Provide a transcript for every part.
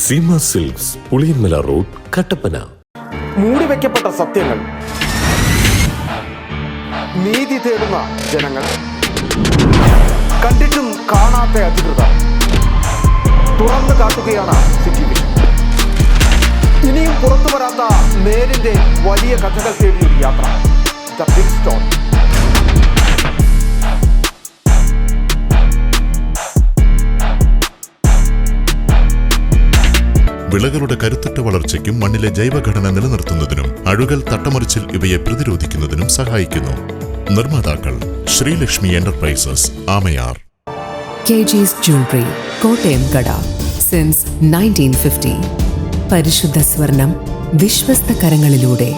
Seema silks, Puliyanmala road, Kattappana. മൂടിവെക്കപ്പെട്ട സത്യങ്ങൾ, നീതി തേടുന്ന ജനങ്ങൾ, കണ്ടിട്ടും കാണാത്ത അധികൃതർ തുറന്നു കാട്ടുകയാണ് സിറ്റി വിഷൻ. ഇനിയും പുറത്തു വരാത്ത നേരിന്റെ വലിയ കഥകൾ തേടിയൊരു യാത്ര, ദ ബിഗ് സ്റ്റോറി. വിളകളുടെ കരുത്തുറ്റ വളർച്ചയ്ക്കും മണ്ണിലെ ജൈവഘടന നിലനിർത്തുന്നതിനും അഴുകൽ, തട്ടമറിച്ചിൽ ഇവയെ പ്രതിരോധിക്കുന്നതിനും സഹായിക്കുന്നു. നിർമ്മാതാക്കൾ Sreelakshmi enterprises, Amayar. KG's Jewelry, Kottayam കട, സിൻസ് 1950. പരിശുദ്ധ സ്വർണം വിശ്വസ്ത കരങ്ങളിലൂടെ.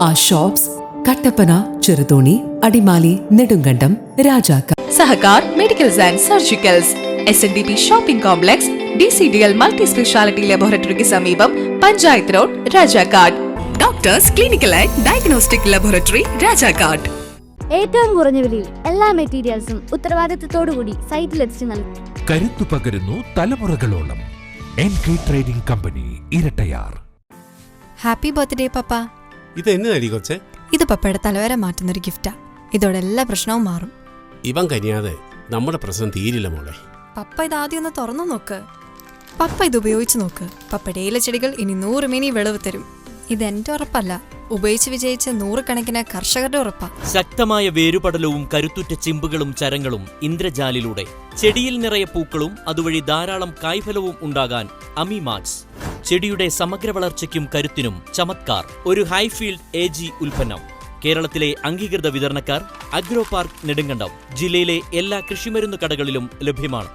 ആ ഷോപ്സ് കട്ടപ്പന, ചെറുതോണി, അടിമാലി, നെടുങ്കണ്ടം, രാജാക്ക. Sahakar medicals and surgicals, SNDP shopping complex, DCDL multi speciality ലബോറട്ടറിക്ക് സമീപം, panchayat road, Rajakkad. Doctors clinical and diagnostic laboratory, Rajakkad. ഏറ്റവും കുറഞ്ഞ വിലയിൽ എല്ലാ മെറ്റീരിയൽസും ഉത്തരവാദിത്തത്തോടുകൂടി സൈറ്റിലെത്തിച്ചു നൽകും. കരുത്തു പകരുന്നു തലമുറകളോളം. NK trading company, Irattayar. Happy birthday papa. ഇത് എന്നതായി കൊച്ചേ? ഇത് പപ്പയുടെ തലവരെ മാറ്റുന്നൊരു ഗിഫ്റ്റാ. ഇതോടെ എല്ലാ പ്രശ്നവും മാറും. ഇവൻ കനിയാതെ നമ്മുടെ പ്രശ്നം തീരില്ല മോളെ. പപ്പ ഇത് ആദ്യം ഒന്ന് തുറന്നു നോക്ക്. പപ്പ ഇത് ഉപയോഗിച്ച് നോക്ക്. പപ്പയുടെ ഇലച്ചെടികൾ ഇനി 100 മിനി വിളവ് തരും. ഇതെന്റെ ഉറപ്പല്ല, ഉപയോഗിച്ച് വിജയിച്ച 100 കണക്കിന് കർഷകരുടെ ഉറപ്പാ. ശക്തമായ വേരുപടലവും കരുത്തുറ്റ ചിമ്പുകളും ചരങ്ങളും ഇന്ദ്രജാലിലൂടെ ചെടിയിൽ നിറയെ പൂക്കളും അതുവഴി ധാരാളം കായ്ഫലവും ഉണ്ടാകാൻ അമിമാക്സ്. ചെടിയുടെ സമഗ്ര വളർച്ചയ്ക്കും കരുത്തിനും ചമത്കാർ. ഒരു ഹൈഫീൽഡ് AG ഉൽപ്പന്നം. കേരളത്തിലെ അംഗീകൃത വിതരണക്കാർ അഗ്രോ പാർക്ക്, നെടുങ്കണ്ടം. ജില്ലയിലെ എല്ലാ കൃഷിമരുന്ന് കടകളിലും ലഭ്യമാണ്.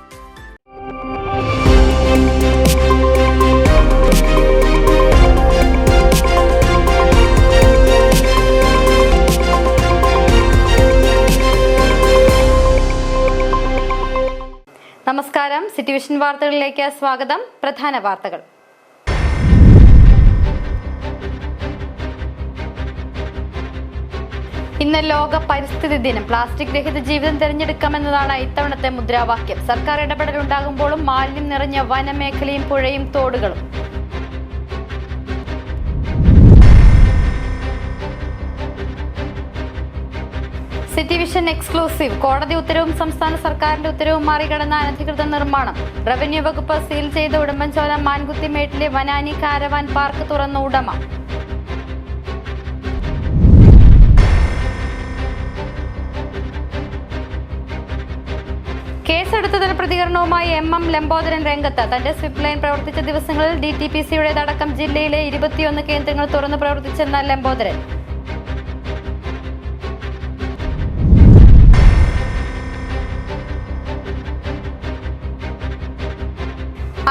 നമസ്കാരം, സിറ്റി വിഷൻ വാർത്തകളിലേക്ക് സ്വാഗതം. പ്രധാന വാർത്തകൾ. ഇന്ന് ലോക പരിസ്ഥിതി ദിനം. പ്ലാസ്റ്റിക് രഹിത ജീവിതം തിരഞ്ഞെടുക്കാമെന്നതാണ് ഇത്തവണത്തെ മുദ്രാവാക്യം. സർക്കാർ ഇടപെടൽ ഉണ്ടാകുമ്പോഴും മാലിന്യം നിറഞ്ഞ വനമേഖലയും പുഴയും തോടുകളും. City vision exclusive. കോടതി ഉത്തരവും സംസ്ഥാന സർക്കാരിന്റെ ഉത്തരവും മറികടന്ന അനധികൃത നിർമ്മാണം. റവന്യൂ വകുപ്പ് സീൽ ചെയ്ത ഉടുമ്പൻചോല മാൻകുത്തിമേട്ടിലെ വനാനി കാരവാൻ പാർക്ക് തുറന്ന ഉടമ. കേസെടുത്തതിന് പ്രതികരണവുമായി MM ലംബോദരൻ രംഗത്ത്. തന്റെ സ്വിപ്പ് ലൈൻ പ്രവർത്തിച്ച ദിവസങ്ങളിൽ DTPCയുടേതടക്കം ജില്ലയിലെ 21 കേന്ദ്രങ്ങൾ തുറന്നു പ്രവർത്തിച്ചെന്ന ലംബോദരൻ.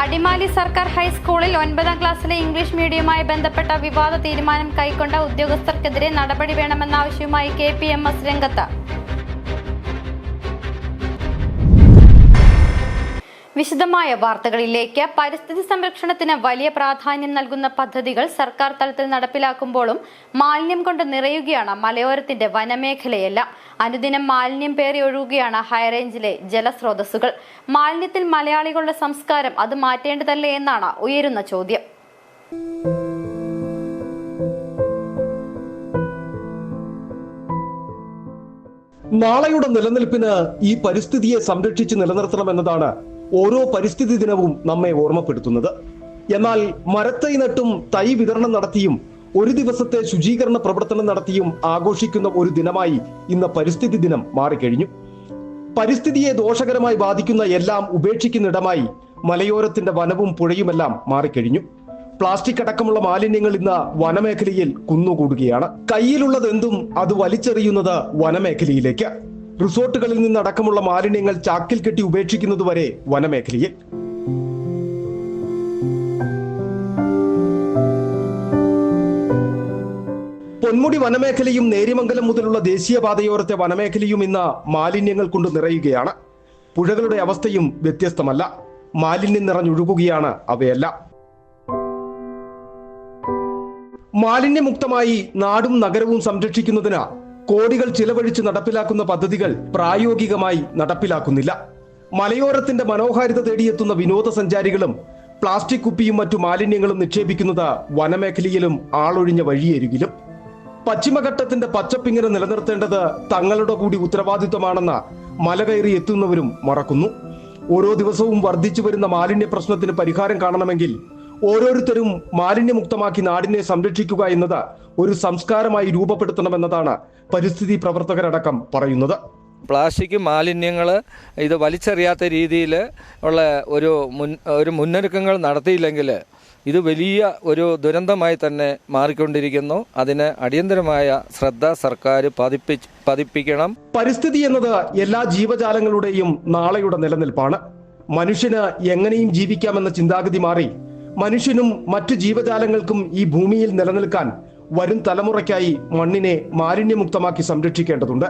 അടിമാലി സർക്കാർ ഹൈസ്കൂളിൽ 9ാം ക്ലാസ്സിലെ ഇംഗ്ലീഷ് മീഡിയവുമായി ബന്ധപ്പെട്ട വിവാദ തീരുമാനം കൈക്കൊണ്ട ഉദ്യോഗസ്ഥർക്കെതിരെ നടപടി വേണമെന്ന ആവശ്യവുമായി KPMS രംഗത്ത്. വിശദമായ വാർത്തകളിലേക്ക്. പരിസ്ഥിതി സംരക്ഷണത്തിന് വലിയ പ്രാധാന്യം നൽകുന്ന പദ്ധതികൾ സർക്കാർ തലത്തിൽ നടപ്പിലാക്കുമ്പോഴും മാലിന്യം കൊണ്ട് നിറയുകയാണ് മലയോരത്തിന്റെ വനമേഖലയെല്ലാം. അനുദിനം മാലിന്യം പേറി ഒഴുകുകയാണ് ഹൈറേഞ്ചിലെ ജലസ്രോതസ്സുകൾ. മാലിന്യത്തിൽ മലയാളികളുടെ സംസ്കാരം അത് മാറ്റേണ്ടതല്ലേ എന്നാണ് ഉയരുന്ന ചോദ്യം. നാളെയുടെ നിലനിൽപ്പിന് ഈ പരിസ്ഥിതിയെ സംരക്ഷിച്ച് നിലനിർത്തണമെന്നതാണ് ഓരോ പരിസ്ഥിതി ദിനവും നമ്മെ ഓർമ്മപ്പെടുത്തുന്നത്. എന്നാൽ മരത്തൈ നട്ടും തൈ വിതരണം നടത്തിയും ഒരു ദിവസത്തെ ശുചീകരണ പ്രവർത്തനം നടത്തിയും ആഘോഷിക്കുന്ന ഒരു ദിനമായി ഇന്ന് പരിസ്ഥിതി ദിനം മാറിക്കഴിഞ്ഞു. പരിസ്ഥിതിയെ ദോഷകരമായി ബാധിക്കുന്ന എല്ലാം ഉപേക്ഷിക്കുന്നിടമായി മലയോരത്തിന്റെ വനവും പുഴയുമെല്ലാം മാറിക്കഴിഞ്ഞു. പ്ലാസ്റ്റിക് അടക്കമുള്ള മാലിന്യങ്ങൾ ഇന്ന് വനമേഖലയിൽ കുന്നുകൂടുകയാണ്. കയ്യിലുള്ളതെന്തും അത് വലിച്ചെറിയുന്നത് വനമേഖലയിലേക്ക്. റിസോർട്ടുകളിൽ നിന്നടക്കമുള്ള മാലിന്യങ്ങൾ ചാക്കിൽ കെട്ടി ഉപേക്ഷിക്കുന്നതുവരെ വനമേഖലയിൽ. പൊന്മുടി വനമേഖലയും നേര്യമംഗലം മുതലുള്ള ദേശീയപാതയോരത്തെ വനമേഖലയും ഇന്ന് മാലിന്യങ്ങൾ കൊണ്ട് നിറയുകയാണ്. പുഴകളുടെ അവസ്ഥയും വ്യത്യസ്തമല്ല. മാലിന്യം നിറഞ്ഞൊഴുകുകയാണ് അവയെല്ലാം. മാലിന്യമുക്തമായി നാടും നഗരവും സംരക്ഷിക്കുന്നതിന് കോടികൾ ചിലവഴിച്ച് നടപ്പിലാക്കുന്ന പദ്ധതികൾ പ്രായോഗികമായി നടപ്പിലാക്കുന്നില്ല. മലയോരത്തിന്റെ മനോഹാരിത തേടിയെത്തുന്ന വിനോദസഞ്ചാരികളും പ്ലാസ്റ്റിക് കുപ്പിയും മറ്റു മാലിന്യങ്ങളും നിക്ഷേപിക്കുന്നത് വനമേഖലയിലും ആളൊഴിഞ്ഞ വഴിയരികിലും. പശ്ചിമഘട്ടത്തിന്റെ പച്ചപ്പിങ്ങനെ നിലനിർത്തേണ്ടത് തങ്ങളുടെ കൂടി ഉത്തരവാദിത്വമാണെന്ന് മല കയറി എത്തുന്നവരും മറക്കുന്നു. ഓരോ ദിവസവും വർദ്ധിച്ചു വരുന്ന മാലിന്യ പ്രശ്നത്തിന് പരിഹാരം കാണണമെങ്കിൽ ഓരോരുത്തരും മാലിന്യമുക്തമാക്കി നാടിനെ സംരക്ഷിക്കുക എന്നത് ഒരു സംസ്കാരമായി രൂപപ്പെടുത്തണമെന്നതാണ് പരിസ്ഥിതി പ്രവർത്തകരടക്കം പറയുന്നത്. പ്ലാസ്റ്റിക് മാലിന്യങ്ങൾ ഇത് വലിച്ചെറിയാത്ത രീതിയിൽ ഉള്ള ഒരു മുന്നൊരുക്കങ്ങൾ നടത്തിയില്ലെങ്കിൽ ഇത് വലിയ ഒരു ദുരന്തമായി തന്നെ മാറിക്കൊണ്ടിരിക്കുന്നു. അതിന് അടിയന്തരമായ ശ്രദ്ധ സർക്കാർ പതിപ്പിക്കണം. പരിസ്ഥിതി എന്നത് എല്ലാ ജീവജാലങ്ങളുടെയും നാളെയുടെ നിലനിൽപ്പാണ്. മനുഷ്യന് എങ്ങനെയും ജീവിക്കാമെന്ന ചിന്താഗതി മാറി മനുഷ്യനും മറ്റു ജീവജാലങ്ങൾക്കും ഈ ഭൂമിയിൽ നിലനിൽക്കാൻ വരും തലമുറയ്ക്കായി മണ്ണിനെ മാലിന്യമുക്തമാക്കി സംരക്ഷിക്കേണ്ടതുണ്ട്.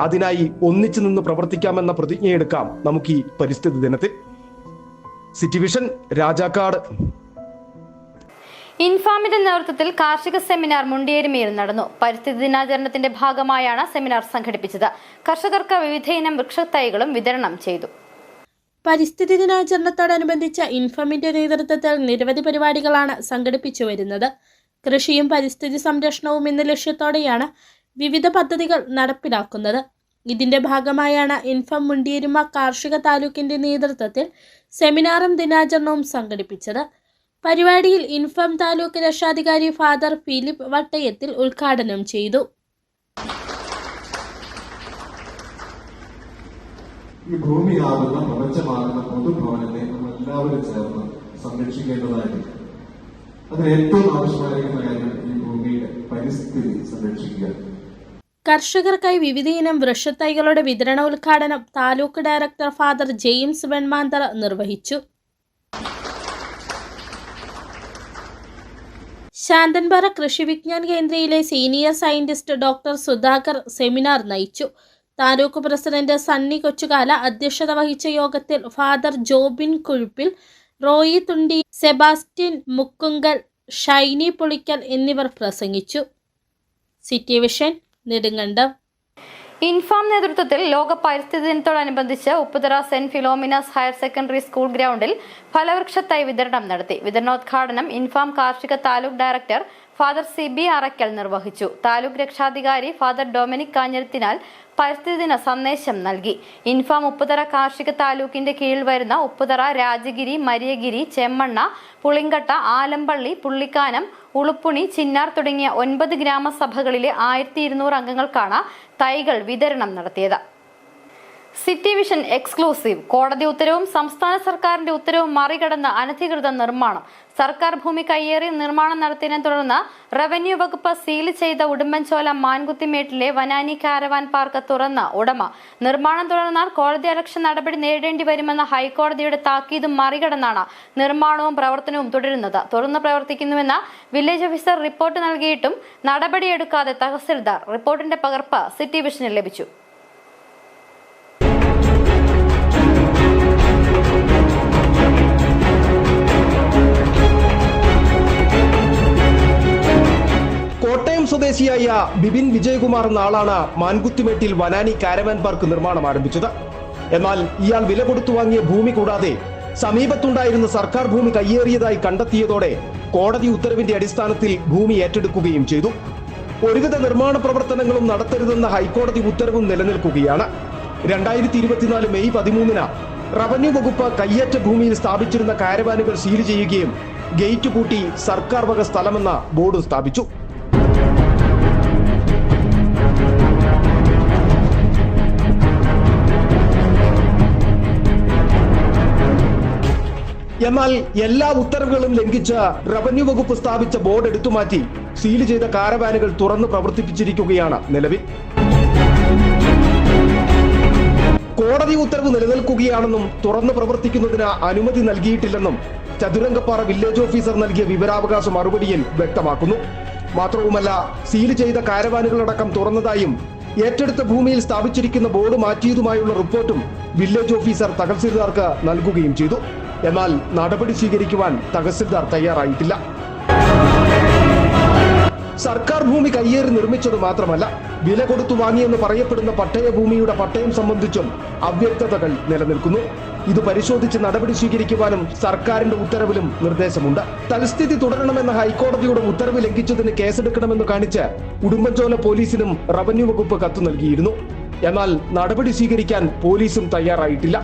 അതിനായി ഒന്നിച്ചു നിന്ന് പ്രവർത്തിക്കാമെന്ന പ്രതിജ്ഞയെടുക്കാം നമുക്ക് ഈ പരിസ്ഥിതി ദിനത്തിൽ. City vision, Rajakkad. ഇൻഫാമിന്റെ നേതൃത്വത്തിൽ കാർഷിക സെമിനാർ മുണ്ടിയേരിമയിൽ നടന്നു. പരിസ്ഥിതി ദിനാചരണത്തിന്റെ ഭാഗമായാണ് സെമിനാർ സംഘടിപ്പിച്ചത്. കർഷകർക്ക് വിവിധയിനം വൃക്ഷത്തൈകളും വിതരണം ചെയ്തു. പരിസ്ഥിതി ദിനാചരണത്തോടനുബന്ധിച്ച് ഇൻഫാമിന്റെ നേതൃത്വത്തിൽ നിരവധി പരിപാടികളാണ് സംഘടിപ്പിച്ചു വരുന്നത്. കൃഷിയും പരിസ്ഥിതി സംരക്ഷണവും എന്ന ലക്ഷ്യത്തോടെയാണ് വിവിധ പദ്ധതികൾ നടപ്പിലാക്കുന്നത്. ഇതിന്റെ ഭാഗമായാണ് ഇൻഫം മുണ്ടിയേരിമ കാർഷിക താലൂക്കിന്റെ നേതൃത്വത്തിൽ സെമിനാറും ദിനാചരണവും സംഘടിപ്പിച്ചത്. പരിപാടിയിൽ ഇൻഫം താലൂക്ക് രക്ഷാധികാരി ഫാദർ ഫിലിപ്പ് വട്ടയത്തിൽ ഉദ്ഘാടനം ചെയ്തു. ഈ ഭൂമിയാകുന്ന പ്രപഞ്ചമാകുന്ന പൊതുഭവനത്തെ നമ്മൾ എല്ലാവരും ചേർന്ന് സംരക്ഷിക്കേണ്ടതായിട്ടുണ്ട്. അതിന് ഏറ്റവും ആവശ്യമായിരിക്കുന്ന കാര്യം ഈ ഭൂമിയുടെ പരിസ്ഥിതി സംരക്ഷിക്കുക. കർഷകർക്കായി വിവിധയിനം വൃക്ഷത്തൈകളുടെ വിതരണോദ്ഘാടനം taluk director father James Venmanthara നിർവഹിച്ചു. ശാന്തൻപാറ കൃഷി വിജ്ഞാൻ കേന്ദ്രയിലെ senior scientist doctor Sudhakar seminar നയിച്ചു. താലൂക്ക് പ്രസിഡന്റ് സണ്ണി കൊച്ചുകാല അധ്യക്ഷത വഹിച്ച യോഗത്തിൽ ഫാദർ ജോബിൻ കുഴുപ്പിൽ, റോയി തുണ്ടി, സെബാസ്റ്റ്യൻ മുക്കുങ്കൽ, ഷൈനി പുളിക്കൽ എന്നിവർ പ്രസംഗിച്ചു. City vision, Nedumkandam. ഇൻഫാം നേതൃത്വത്തിൽ ലോക പരിസ്ഥിതി ദിനത്തോടനുബന്ധിച്ച് Upputhara saint Philomena's higher secondary school ഗ്രൗണ്ടിൽ ഫലവൃക്ഷ തൈ വിതരണം നടത്തി. വിതരണോദ്ഘാടനം ഇൻഫാം കാർഷിക താലൂക്ക് ഡയറക്ടർ ഫാദർ സിബി അറക്കൽ നിർവഹിച്ചു. താലൂക്ക് രക്ഷാധികാരി ഫാദർ ഡൊമിനിക് കാഞ്ഞിരത്തിനാൽ പരിസ്ഥിതി ദിന സന്ദേശം നൽകി. ഇൻഫാം ഉപ്പുതറ കാർഷിക താലൂക്കിന്റെ കീഴിൽ വരുന്ന ഉപ്പുതറ, രാജഗിരി, മരിയഗിരി, ചെമ്മണ്ണ, പുളിങ്കട്ട, ആലമ്പള്ളി, പുള്ളിക്കാനം, ഉളുപ്പുണി, ചിന്നാർ തുടങ്ങിയ 9 ഗ്രാമസഭകളിലെ 1200 അംഗങ്ങൾക്കാണ് തൈകൾ വിതരണം നടത്തിയത്. City vision exclusive. കോടതി ഉത്തരവും സംസ്ഥാന സർക്കാരിന്റെ ഉത്തരവും മറികടന്ന അനധികൃത നിർമ്മാണം. സർക്കാർ ഭൂമി കയ്യേറി നിർമ്മാണം നടത്തിയതിനെ തുടർന്ന് റവന്യൂ വകുപ്പ് സീൽ ചെയ്ത ഉടുമ്പൻചോല മാൻകുത്തിമേട്ടിലെ വനാനി കാരവാൻ പാർക്ക് തുറന്ന ഉടമ നിർമ്മാണം തുടർന്നാൽ കോടതി അലക്ഷ്യ നടപടി നേരിടേണ്ടി വരുമെന്ന ഹൈക്കോടതിയുടെ താക്കീതും മറികടന്നാണ് നിർമ്മാണവും പ്രവർത്തനവും തുടരുന്നത്. തുറന്നു പ്രവർത്തിക്കുന്നുവെന്ന വില്ലേജ് ഓഫീസർ റിപ്പോർട്ട് നൽകിയിട്ടും നടപടിയെടുക്കാതെ തഹസിൽദാർ. റിപ്പോർട്ടിന്റെ പകർപ്പ് സിറ്റി വിഷനിൽ ലഭിച്ചു. കോട്ടയം സ്വദേശിയായ ബിബിൻ വിജയകുമാർ എന്ന ആളാണ് മാൻകുത്തിമേട്ടിൽ വനാനി കാരവാൻ പാർക്ക് നിർമ്മാണം ആരംഭിച്ചത്. എന്നാൽ ഇയാൾ വില കൊടുത്തു വാങ്ങിയ ഭൂമി കൂടാതെ സമീപത്തുണ്ടായിരുന്ന സർക്കാർ ഭൂമി കയ്യേറിയതായി കണ്ടെത്തിയതോടെ കോടതി ഉത്തരവിന്റെ അടിസ്ഥാനത്തിൽ ഭൂമി ഏറ്റെടുക്കുകയും ചെയ്തു. ഒരുവിധ നിർമ്മാണ പ്രവർത്തനങ്ങളും നടത്തരുതെന്ന ഹൈക്കോടതി ഉത്തരവും നിലനിൽക്കുകയാണ്. 2024 മെയ് 13 റവന്യൂ വകുപ്പ് കയ്യേറ്റ ഭൂമിയിൽ സ്ഥാപിച്ചിരുന്ന കാരവാനുകൾ സീൽ ചെയ്യുകയും ഗേറ്റ് പൂട്ടി സർക്കാർ വക സ്ഥലമെന്ന ബോർഡ് സ്ഥാപിച്ചു. എന്നാൽ എല്ലാ ഉത്തരവുകളും ലംഘിച്ച് റവന്യൂ വകുപ്പ് സ്ഥാപിച്ച ബോർഡ് എടുത്തുമാറ്റി സീൽ ചെയ്ത കാരവാനുകൾ തുറന്നു പ്രവർത്തിപ്പിച്ചിരിക്കുകയാണ് നിലവിൽ. കോടതി ഉത്തരവ് നിലനിൽക്കുകയാണെന്നും തുറന്നു പ്രവർത്തിക്കുന്നതിന് അനുമതി നൽകിയിട്ടില്ലെന്നും ചതുരംഗപ്പാറ വില്ലേജ് ഓഫീസർ നൽകിയ വിവരാവകാശ മറുപടിയിൽ വ്യക്തമാക്കുന്നു. മാത്രവുമല്ല സീൽ ചെയ്ത കാരവാനുകളടക്കം തുറന്നതായും ഏറ്റെടുത്ത ഭൂമിയിൽ സ്ഥാപിച്ചിരിക്കുന്ന ബോർഡ് മാറ്റിയതുമായുള്ള റിപ്പോർട്ടും വില്ലേജ് ഓഫീസർ തഹസിൽദാർക്ക് നൽകുകയും ചെയ്തു. എന്നാൽ നടപടി സ്വീകരിക്കുവാൻ തഹസിൽദാർ തയ്യാറായിട്ടില്ല. സർക്കാർ ഭൂമി കയ്യേറി നിർമ്മിച്ചത് മാത്രമല്ല, വില കൊടുത്തു വാങ്ങിയെന്ന് പറയപ്പെടുന്ന പട്ടയ ഭൂമിയുടെ പട്ടയം സംബന്ധിച്ചും അവ്യക്തതകൾ നിലനിൽക്കുന്നു. ഇത് പരിശോധിച്ച് നടപടി സ്വീകരിക്കുവാനും സർക്കാരിന്റെ ഉത്തരവിലും നിർദ്ദേശമുണ്ട്. തൽസ്ഥിതി തുടരണമെന്ന ഹൈക്കോടതിയുടെ ഉത്തരവ് ലംഘിച്ചതിന് കേസെടുക്കണമെന്ന് കാണിച്ച് ഉടുമ്പൻചോല പോലീസിനും റവന്യൂ വകുപ്പ് കത്ത് നൽകിയിരുന്നു. എന്നാൽ നടപടി സ്വീകരിക്കാൻ പോലീസും തയ്യാറായിട്ടില്ല.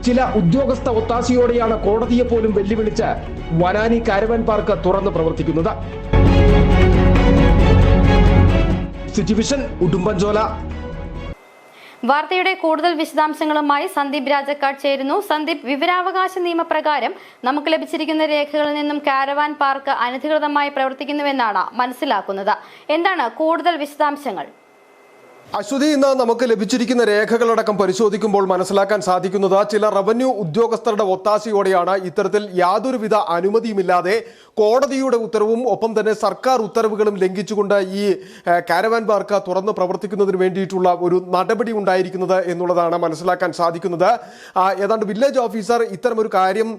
ചില ഉദ്യോഗസ്ഥ ഒത്താശയോടെയാണ് കോടതിയെ പോലും വെല്ലുവിളിച്ച് വനാനി കാരവാൻ പാർക്ക് തുറന്ന് പ്രവർത്തിക്കുന്നത്. സിറ്റിവിഷൻ ഉടുമ്പൻചോല. വാർത്തയുടെ കൂടുതൽ വിശദാംശങ്ങളുമായി സന്ദീപ് രാജക്കാട് ചേരുന്നു. സന്ദീപ്, വിവരാവകാശ നിയമപ്രകാരം നമുക്ക് ലഭിച്ചിരിക്കുന്ന രേഖകളിൽ നിന്നും കാരവാൻ പാർക്ക് അനധികൃതമായി പ്രവർത്തിക്കുന്നുവെന്നാണ് മനസ്സിലാക്കുന്നത്. എന്താണ് കൂടുതൽ വിശദാംശങ്ങൾ? അശ്വതി, ഇന്ന് നമുക്ക് ലഭിച്ചിരിക്കുന്ന രേഖകളടക്കം പരിശോധിക്കുമ്പോൾ മനസ്സിലാക്കാൻ സാധിക്കുന്നത് ചില റവന്യൂ ഉദ്യോഗസ്ഥരുടെ ഒത്താശയോടെയാണ് ഇത്തരത്തിൽ യാതൊരുവിധ അനുമതിയുമില്ലാതെ കോടതിയുടെ ഉത്തരവും ഒപ്പം തന്നെ സർക്കാർ ഉത്തരവുകളും ലംഘിച്ചുകൊണ്ട് ഈ കാരവാൻ പാർക്ക് തുറന്ന് പ്രവർത്തിക്കുന്നതിന് വേണ്ടിയിട്ടുള്ള ഒരു നടപടി ഉണ്ടായിരിക്കുന്നത് എന്നുള്ളതാണ് മനസ്സിലാക്കാൻ സാധിക്കുന്നത്. ഏതാണ്ട് വില്ലേജ് ഓഫീസർ ഇത്തരമൊരു കാര്യം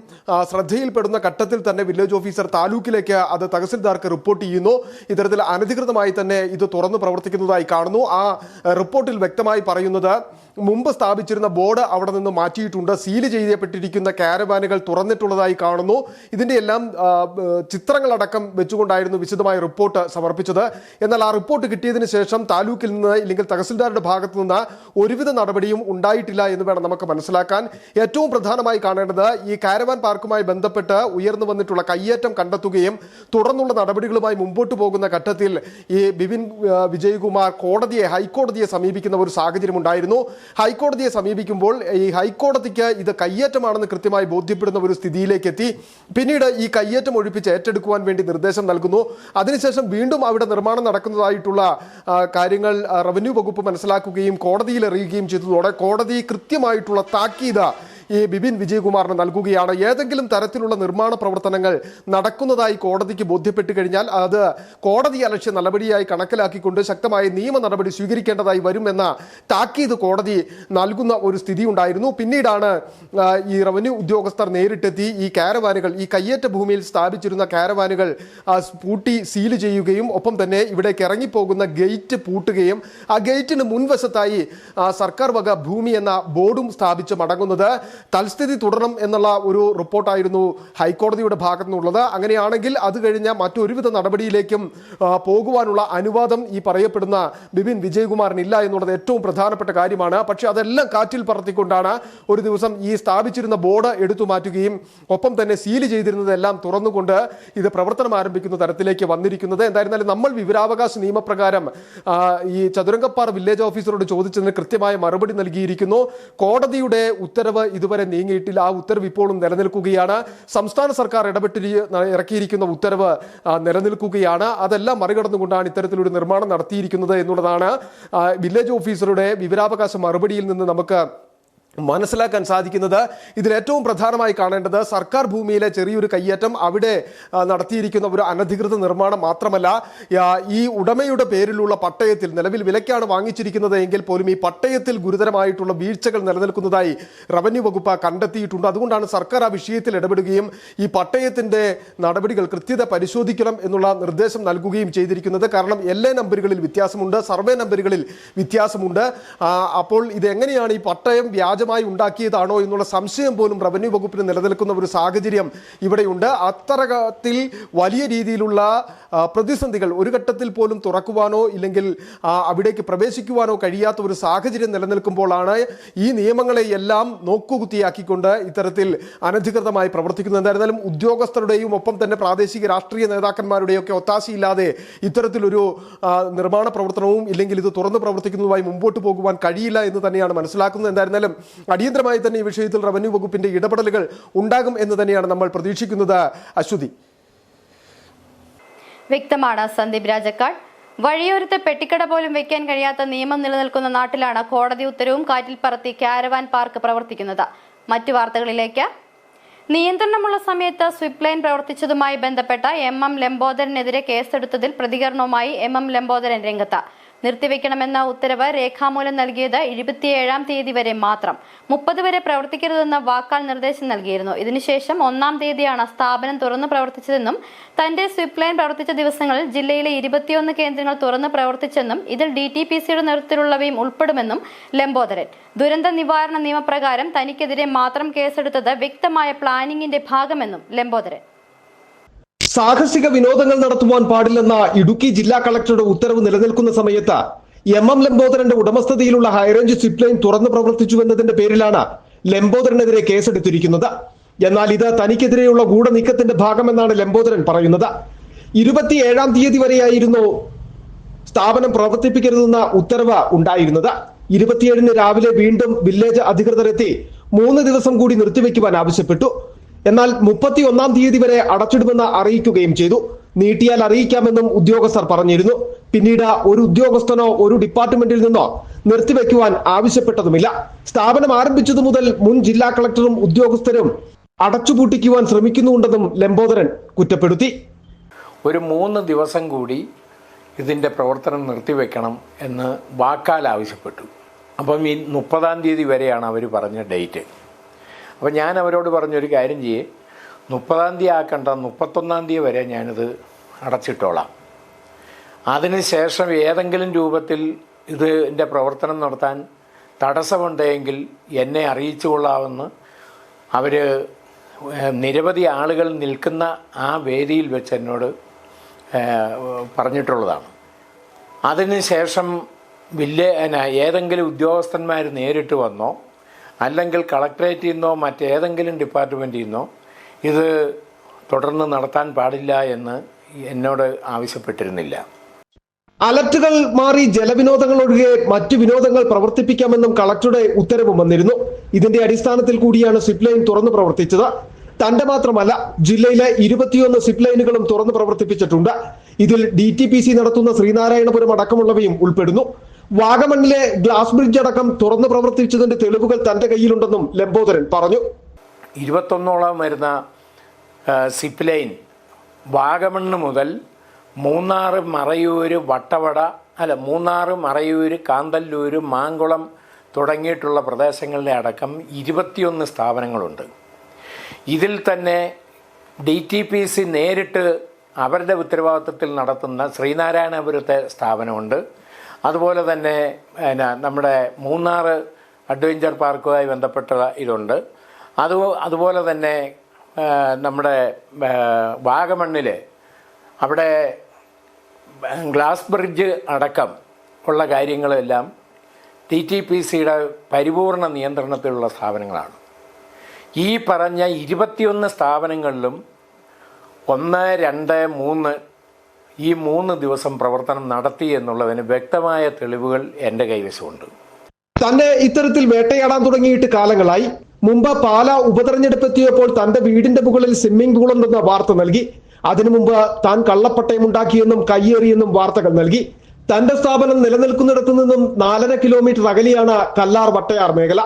ശ്രദ്ധയിൽപ്പെടുന്ന ഘട്ടത്തിൽ തന്നെ വില്ലേജ് ഓഫീസർ താലൂക്കിലേക്ക് അത് തഹസിൽദാർക്ക് റിപ്പോർട്ട് ചെയ്യുന്നു. ഇത്തരത്തിൽ അനധികൃതമായി തന്നെ ഇത് തുറന്ന് പ്രവർത്തിക്കുന്നതായി കാണുന്നു. ആ റിപ്പോർട്ടിൽ വ്യക്തമായി പറയുന്നത് മുമ്പ് സ്ഥാപിച്ചിരുന്ന ബോർഡ് അവിടെ നിന്ന് മാറ്റിയിട്ടുണ്ട്, സീൽ ചെയ്യപ്പെട്ടിരിക്കുന്ന കാരവാനുകൾ തുറന്നിട്ടുള്ളതായി കാണുന്നു. ഇതിൻ്റെ എല്ലാം ചിത്രങ്ങളടക്കം വെച്ചുകൊണ്ടായിരുന്നു വിശദമായ റിപ്പോർട്ട് സമർപ്പിച്ചത്. എന്നാൽ ആ റിപ്പോർട്ട് കിട്ടിയതിന് ശേഷം താലൂക്കിൽ നിന്ന് ഇല്ലെങ്കിൽ തഹസിൽദാരുടെ ഭാഗത്തു നിന്ന് ഒരുവിധ നടപടിയും ഉണ്ടായിട്ടില്ല എന്ന് വേണം നമുക്ക് മനസ്സിലാക്കാൻ. ഏറ്റവും പ്രധാനമായി കാണേണ്ടത് ഈ കാരവാൻ പാർക്കുമായി ബന്ധപ്പെട്ട് ഉയർന്നു വന്നിട്ടുള്ള കയ്യേറ്റം കണ്ടെത്തുകയും തുടർന്നുള്ള നടപടികളുമായി മുമ്പോട്ട് പോകുന്ന ഘട്ടത്തിൽ ഈ ബിപിൻ വിജയകുമാർ ഹൈക്കോടതിയെ സമീപിക്കുന്ന ഒരു സാഹചര്യം ഉണ്ടായിരുന്നു. ഹൈക്കോടതിയെ സമീപിക്കുമ്പോൾ ഈ ഹൈക്കോടതിക്ക് ഇത് കയ്യേറ്റമാണെന്ന് കൃത്യമായി ബോധ്യപ്പെടുന്ന ഒരു സ്ഥിതിയിലേക്ക് എത്തി. പിന്നീട് ഈ കയ്യേറ്റം ഒഴിപ്പിച്ച് ഏറ്റെടുക്കുവാൻ വേണ്ടി നിർദ്ദേശം നൽകുന്നു. അതിനുശേഷം വീണ്ടും അവിടെ നിർമ്മാണം നടക്കുന്നതായിട്ടുള്ള കാര്യങ്ങൾ റവന്യൂ വകുപ്പ് മനസ്സിലാക്കുകയും കോടതിയിൽ അറിയുകയും ചെയ്തതോടെ കോടതി കൃത്യമായിട്ടുള്ള താക്കീത് ഈ ബിപിൻ വിജയകുമാറിന് നൽകുകയാണ്. ഏതെങ്കിലും തരത്തിലുള്ള നിർമ്മാണ പ്രവർത്തനങ്ങൾ നടക്കുന്നതായി കോടതിക്ക് ബോധ്യപ്പെട്ട് കഴിഞ്ഞാൽ അത് കോടതി അലക്ഷ്യ നടപടിയായി കണക്കിലാക്കിക്കൊണ്ട് ശക്തമായ നിയമ നടപടി സ്വീകരിക്കേണ്ടതായി വരുമെന്ന താക്കീത് കോടതി നൽകുന്ന ഒരു സ്ഥിതി ഉണ്ടായിരുന്നു. പിന്നീടാണ് ഈ റവന്യൂ ഉദ്യോഗസ്ഥർ നേരിട്ടെത്തി ഈ കാരവാനുകൾ, ഈ കയ്യേറ്റ ഭൂമിയിൽ സ്ഥാപിച്ചിരുന്ന കാരവാനുകൾ പൂട്ടി സീൽ ചെയ്യുകയും ഒപ്പം തന്നെ ഇവിടേക്ക് ഇറങ്ങിപ്പോകുന്ന ഗേറ്റ് പൂട്ടുകയും ആ ഗേറ്റിന് മുൻവശത്തായി സർക്കാർ വക ഭൂമി എന്ന ബോർഡും സ്ഥാപിച്ച് മടങ്ങുന്നത്. തൽസ്ഥിതി തുടരണം എന്നുള്ള ഒരു റിപ്പോർട്ടായിരുന്നു ഹൈക്കോടതിയുടെ ഭാഗത്തു നിന്നുള്ളത്. അങ്ങനെയാണെങ്കിൽ അത് കഴിഞ്ഞ മറ്റൊരുവിധ നടപടിയിലേക്കും പോകുവാനുള്ള അനുവാദം ഈ പറയപ്പെടുന്ന ബിപിൻ വിജയകുമാറിനില്ല എന്നുള്ളത് ഏറ്റവും പ്രധാനപ്പെട്ട കാര്യമാണ്. പക്ഷേ അതെല്ലാം കാറ്റിൽ പറത്തിക്കൊണ്ടാണ് ഒരു ദിവസം ഈ സ്ഥാപിച്ചിരുന്ന ബോർഡ് എടുത്തു മാറ്റുകയും ഒപ്പം തന്നെ സീൽ ചെയ്തിരുന്നതെല്ലാം തുറന്നുകൊണ്ട് ഇത് പ്രവർത്തനം ആരംഭിക്കുന്ന തരത്തിലേക്ക് വന്നിരിക്കുന്നത്. എന്തായിരുന്നാലും നമ്മൾ വിവരാവകാശ നിയമപ്രകാരം ഈ ചതുരംഗപ്പാറ വില്ലേജ് ഓഫീസറോട് ചോദിച്ചതിന് കൃത്യമായ മറുപടി നൽകിയിരിക്കുന്നു. കോടതിയുടെ ഉത്തരവ് ഇതുവരെ നീങ്ങിയിട്ടില്ല. ആ ഉത്തരവ് ഇപ്പോഴും നിലനിൽക്കുകയാണ്. സംസ്ഥാന സർക്കാർ ഇറക്കിയിരിക്കുന്ന ഉത്തരവ് നിലനിൽക്കുകയാണ്. അതെല്ലാം മറികടന്നുകൊണ്ടാണ് ഇത്തരത്തിലൊരു നിർമ്മാണം നടത്തിയിരിക്കുന്നത് എന്നുള്ളതാണ് വില്ലേജ് ഓഫീസറുടെ വിവരാവകാശ മറുപടിയിൽ നിന്ന് നമുക്ക് മനസ്സിലാക്കാൻ സാധിക്കുന്നത്. ഇതിൽ ഏറ്റവും പ്രധാനമായി കാണേണ്ടത് സർക്കാർ ഭൂമിയിലെ ചെറിയൊരു കയ്യേറ്റം, അവിടെ നടത്തിയിരിക്കുന്ന ഒരു അനധികൃത നിർമ്മാണം മാത്രമല്ല, ഈ ഉടമയുടെ പേരിലുള്ള പട്ടയത്തിൽ നിലവിൽ വിലയ്ക്കാണ് വാങ്ങിച്ചിരിക്കുന്നത് എങ്കിൽ പോലും ഈ പട്ടയത്തിൽ ഗുരുതരമായിട്ടുള്ള വീഴ്ചകൾ നിലനിൽക്കുന്നതായി റവന്യൂ വകുപ്പ് കണ്ടെത്തിയിട്ടുണ്ട്. അതുകൊണ്ടാണ് സർക്കാർ ആ വിഷയത്തിൽ ഇടപെടുകയും ഈ പട്ടയത്തിന്റെ നടപടികൾ കൃത്യത പരിശോധിക്കണം എന്നുള്ള നിർദ്ദേശം നൽകുകയും ചെയ്തിരിക്കുന്നത്. കാരണം LA നമ്പറുകളിൽ വ്യത്യാസമുണ്ട്, സർവേ നമ്പറുകളിൽ വ്യത്യാസമുണ്ട്. അപ്പോൾ ഇതെങ്ങനെയാണ് ഈ പട്ടയം വ്യാജ ഉണ്ടാക്കിയതാണോ എന്നുള്ള സംശയം പോലും റവന്യൂ വകുപ്പിന് നിലനിൽക്കുന്ന ഒരു സാഹചര്യം ഇവിടെയുണ്ട്. അത്തരത്തിൽ വലിയ രീതിയിലുള്ള പ്രതിസന്ധികൾ ഒരു ഘട്ടത്തിൽ പോലും തുറക്കുവാനോ ഇല്ലെങ്കിൽ അവിടേക്ക് പ്രവേശിക്കുവാനോ കഴിയാത്ത ഒരു സാഹചര്യം നിലനിൽക്കുമ്പോഴാണ് ഈ നിയമങ്ങളെ എല്ലാം നോക്കുകുത്തിയാക്കിക്കൊണ്ട് ഇത്തരത്തിൽ അനധികൃതമായി പ്രവർത്തിക്കുന്നത്. എന്തായിരുന്നാലും ഉദ്യോഗസ്ഥരുടെയും ഒപ്പം തന്നെ പ്രാദേശിക രാഷ്ട്രീയ നേതാക്കന്മാരുടെയും ഒക്കെ ഒത്താശയില്ലാതെ ഇത്തരത്തിലൊരു നിർമ്മാണ പ്രവർത്തനവും ഇല്ലെങ്കിൽ ഇത് തുറന്ന് പ്രവർത്തിക്കുന്നതുമായി മുമ്പോട്ട് പോകുവാൻ കഴിയില്ല എന്ന് തന്നെയാണ് മനസ്സിലാക്കുന്നത്. എന്തായിരുന്നാലും അടിയന്തരമായി തന്നെ ഈ വിഷയത്തിൽ റവന്യൂ വകുപ്പിന്റെ ഇടപെടലുകൾ ഉണ്ടാകും എന്ന് തന്നെയാണ് നമ്മൾ പ്രതീക്ഷിക്കുന്നത്. അശ്വതി, വ്യക്തമാണ് സന്ദീപ് രാജക്കാട്. വഴിയോരത്തെ പെട്ടിക്കട പോലും വെക്കാൻ കഴിയാത്ത നിയമം നിലനിൽക്കുന്ന നാട്ടിലാണ് കോടതി ഉത്തരവും കാറ്റിൽ പറത്തി കാരവാൻ പാർക്ക് പ്രവർത്തിക്കുന്നത്. മറ്റു വാർത്തകളിലേക്ക്. നിയന്ത്രണമുള്ള സമയത്ത് സ്വിപ്പ് ലൈൻ പ്രവർത്തിച്ചതുമായി ബന്ധപ്പെട്ട MM ലംബോദരനെതിരെ കേസെടുത്തതിൽ പ്രതികരണവുമായി MM ലംബോദരൻ രംഗത്ത്. നിർത്തിവെക്കണമെന്ന ഉത്തരവ് രേഖാമൂലം നൽകിയത് 27-ാം തീയതി വരെ മാത്രം. 30 വരെ പ്രവർത്തിക്കരുതെന്ന വാക്കാൽ നിർദ്ദേശം നൽകിയിരുന്നു. ഇതിനുശേഷം 1-ാം തീയതിയാണ് സ്ഥാപനം തുറന്നു പ്രവർത്തിച്ചതെന്നും തന്റെ സ്വിപ്പ് ലൈൻ പ്രവർത്തിച്ച ദിവസങ്ങളിൽ ജില്ലയിലെ 21 കേന്ദ്രങ്ങൾ തുറന്നു പ്രവർത്തിച്ചെന്നും ഇതിൽ DTPCയുടെ നേതൃത്വത്തിലുള്ളവയും ഉൾപ്പെടുമെന്നും ലംബോദരൻ. ദുരന്ത നിവാരണ നിയമപ്രകാരം തനിക്കെതിരെ മാത്രം കേസെടുത്തത് വ്യക്തമായ പ്ലാനിംഗിന്റെ ഭാഗമെന്നും ലംബോദരൻ. സാഹസിക വിനോദങ്ങൾ നടത്തുവാൻ പാടില്ലെന്ന ഇടുക്കി ജില്ലാ കളക്ടറുടെ ഉത്തരവ് നിലനിൽക്കുന്ന സമയത്ത് MM ലംബോദരന്റെ ഉടമസ്ഥതയിലുള്ള ഹൈറേഞ്ച് സ്വിപ്പ് ലൈൻ തുറന്നു പ്രവർത്തിച്ചുവെന്നതിന്റെ പേരിലാണ് ലംബോദരനെതിരെ കേസെടുത്തിരിക്കുന്നത്. എന്നാൽ ഇത് തനിക്കെതിരെയുള്ള ഗൂഢനീക്കത്തിന്റെ ഭാഗമെന്നാണ് ലംബോദരൻ പറയുന്നത്. 27-ാം തീയതി വരെയായിരുന്നു സ്ഥാപനം പ്രവർത്തിപ്പിക്കരുതെന്ന ഉത്തരവ് ഉണ്ടായിരുന്നത്. 27-ന് രാവിലെ വീണ്ടും വില്ലേജ് അധികൃതരെത്തി 3 ദിവസം കൂടി നിർത്തിവെക്കുവാൻ ആവശ്യപ്പെട്ടു. എന്നാൽ 31-ാം തീയതി വരെ അടച്ചിടുമെന്ന് അറിയിക്കുകയും ചെയ്തു. നീട്ടിയാൽ അറിയിക്കാമെന്നും ഉദ്യോഗസ്ഥർ പറഞ്ഞിരുന്നു. പിന്നീട് ഒരു ഉദ്യോഗസ്ഥനോ ഒരു ഡിപ്പാർട്ട്മെന്റിൽ നിന്നോ നിർത്തിവെക്കുവാൻ ആവശ്യപ്പെട്ടതുമില്ല. സ്ഥാപനം ആരംഭിച്ചതു മുതൽ മുൻ ജില്ലാ കളക്ടറും ഉദ്യോഗസ്ഥരും അടച്ചുപൂട്ടിക്കുവാൻ ശ്രമിക്കുന്നുണ്ടെന്നും ലംബോദരൻ കുറ്റപ്പെടുത്തി. ഒരു 3 ദിവസം കൂടി ഇതിൻ്റെ പ്രവർത്തനം നിർത്തിവെക്കണം എന്ന് വാക്കാൽ ആവശ്യപ്പെട്ടു. അപ്പം ഈ 30-ാം തീയതി വരെയാണ് അവർ പറഞ്ഞ ഡേറ്റ്. അപ്പോൾ ഞാൻ അവരോട് പറഞ്ഞൊരു കാര്യം ചെയ്യേ, 30-ാം തീയതി ആക്കണ്ട, 31-ാം തീയതി വരെ ഞാനിത് അടച്ചിട്ടോളാം. അതിനുശേഷം ഏതെങ്കിലും രൂപത്തിൽ ഇതിൻ്റെ പ്രവർത്തനം നടത്താൻ തടസ്സമുണ്ടെങ്കിൽ എന്നെ അറിയിച്ചു കൊള്ളാമെന്ന് അവർ നിരവധി ആളുകൾ നിൽക്കുന്ന ആ വേദിയിൽ വെച്ച് എന്നോട് പറഞ്ഞിട്ടുള്ളതാണ്. അതിനുശേഷം ഏതെങ്കിലും ഉദ്യോഗസ്ഥന്മാർ നേരിട്ട് വന്നോ അല്ലെങ്കിൽ കളക്ടറേറ്റിൽ നിന്നോ മറ്റേതെങ്കിലും ഡിപ്പാർട്ട്മെൻറ്റിൽ നിന്നോ ഇത് തുടർന്ന് നടത്താൻ പാടില്ല എന്ന് എന്നോട് ആവശ്യപ്പെട്ടിരുന്നില്ല. അലർട്ടുകൾ മാറി ജലവിനോദങ്ങൾ ഒഴികെ മറ്റു വിനോദങ്ങൾ പ്രവർത്തിപ്പിക്കാമെന്നും കളക്ടറുടെ ഉത്തരവ് വന്നിരുന്നു. ഇതിന്റെ അടിസ്ഥാനത്തിൽ കൂടിയാണ് സ്വിപ്പ് ലൈൻ തുറന്നു പ്രവർത്തിച്ചത്. തന്റെ മാത്രമല്ല, ജില്ലയിലെ 21 സ്വിപ്പ് ലൈനുകളും തുറന്നു പ്രവർത്തിപ്പിച്ചിട്ടുണ്ട്. ഇതിൽ DTPC നടത്തുന്ന ശ്രീനാരായണപുരം അടക്കമുള്ളവയും ഉൾപ്പെടുന്നു. വാഗമണ്ണിലെ ഗ്ലാസ് ബ്രിഡ്ജ് അടക്കം തുറന്നു പ്രവർത്തിച്ചതിന്റെ തെളിവുകൾ തന്റെ കയ്യിലുണ്ടെന്നും ലംബോദരൻ പറഞ്ഞു. 21ഓളം വരുന്ന സിപ്പ് ലൈൻ വാഗമണ്ണ് മുതൽ മൂന്നാർ, മറയൂർ, മൂന്നാർ, മറയൂർ, കാന്തല്ലൂർ, മാങ്കുളം തുടങ്ങിയിട്ടുള്ള പ്രദേശങ്ങളിലെ അടക്കം 21 സ്ഥാപനങ്ങളുണ്ട്. ഇതിൽ തന്നെ DTPC നേരിട്ട് അവരുടെ ഉത്തരവാദിത്വത്തിൽ നടത്തുന്ന ശ്രീനാരായണപുരത്തെ സ്ഥാപനമുണ്ട്. അതുപോലെ തന്നെ നമ്മുടെ മൂന്നാർ അഡ്വഞ്ചർ പാർക്കുമായി ബന്ധപ്പെട്ട ഇതുണ്ട്. അതുപോലെ തന്നെ നമ്മുടെ വാഗമണ്ണിൽ അവിടെ ഗ്ലാസ് ബ്രിഡ്ജ് അടക്കം ഉള്ള കാര്യങ്ങളെല്ലാം DTPCയുടെ പരിപൂർണ നിയന്ത്രണത്തിലുള്ള സ്ഥാപനങ്ങളാണ്. ഈ പറഞ്ഞ 21 സ്ഥാപനങ്ങളിലും 1, 2, 3 ഈ 3 ദിവസം പ്രവർത്തനം നടത്തി എന്നുള്ളതിന് വ്യക്തമായ തെളിവുകൾ എൻ്റെ കൈവശമുണ്ട്. തന്നെ ഇത്തരത്തിൽ വേട്ടയാടാൻ തുടങ്ങിയിട്ട് കാലങ്ങളായി. മുമ്പ് പാലാ ഉപതെരഞ്ഞെടുപ്പെത്തിയപ്പോൾ തന്റെ വീടിന്റെ മുകളിൽ സ്വിമ്മിംഗ് പൂൾ ഉണ്ടെന്ന വാർത്ത നൽകി. അതിനു മുമ്പ് താൻ കള്ളപ്പട്ടയം ഉണ്ടാക്കിയെന്നും കയ്യേറിയെന്നും വാർത്തകൾ നൽകി. തന്റെ സ്ഥാപനം നിലനിൽക്കുന്നിടത്തു നിന്നും 4.5 കിലോമീറ്റർ അകലെയാണ് കല്ലാർ വട്ടയാർ മേഖല.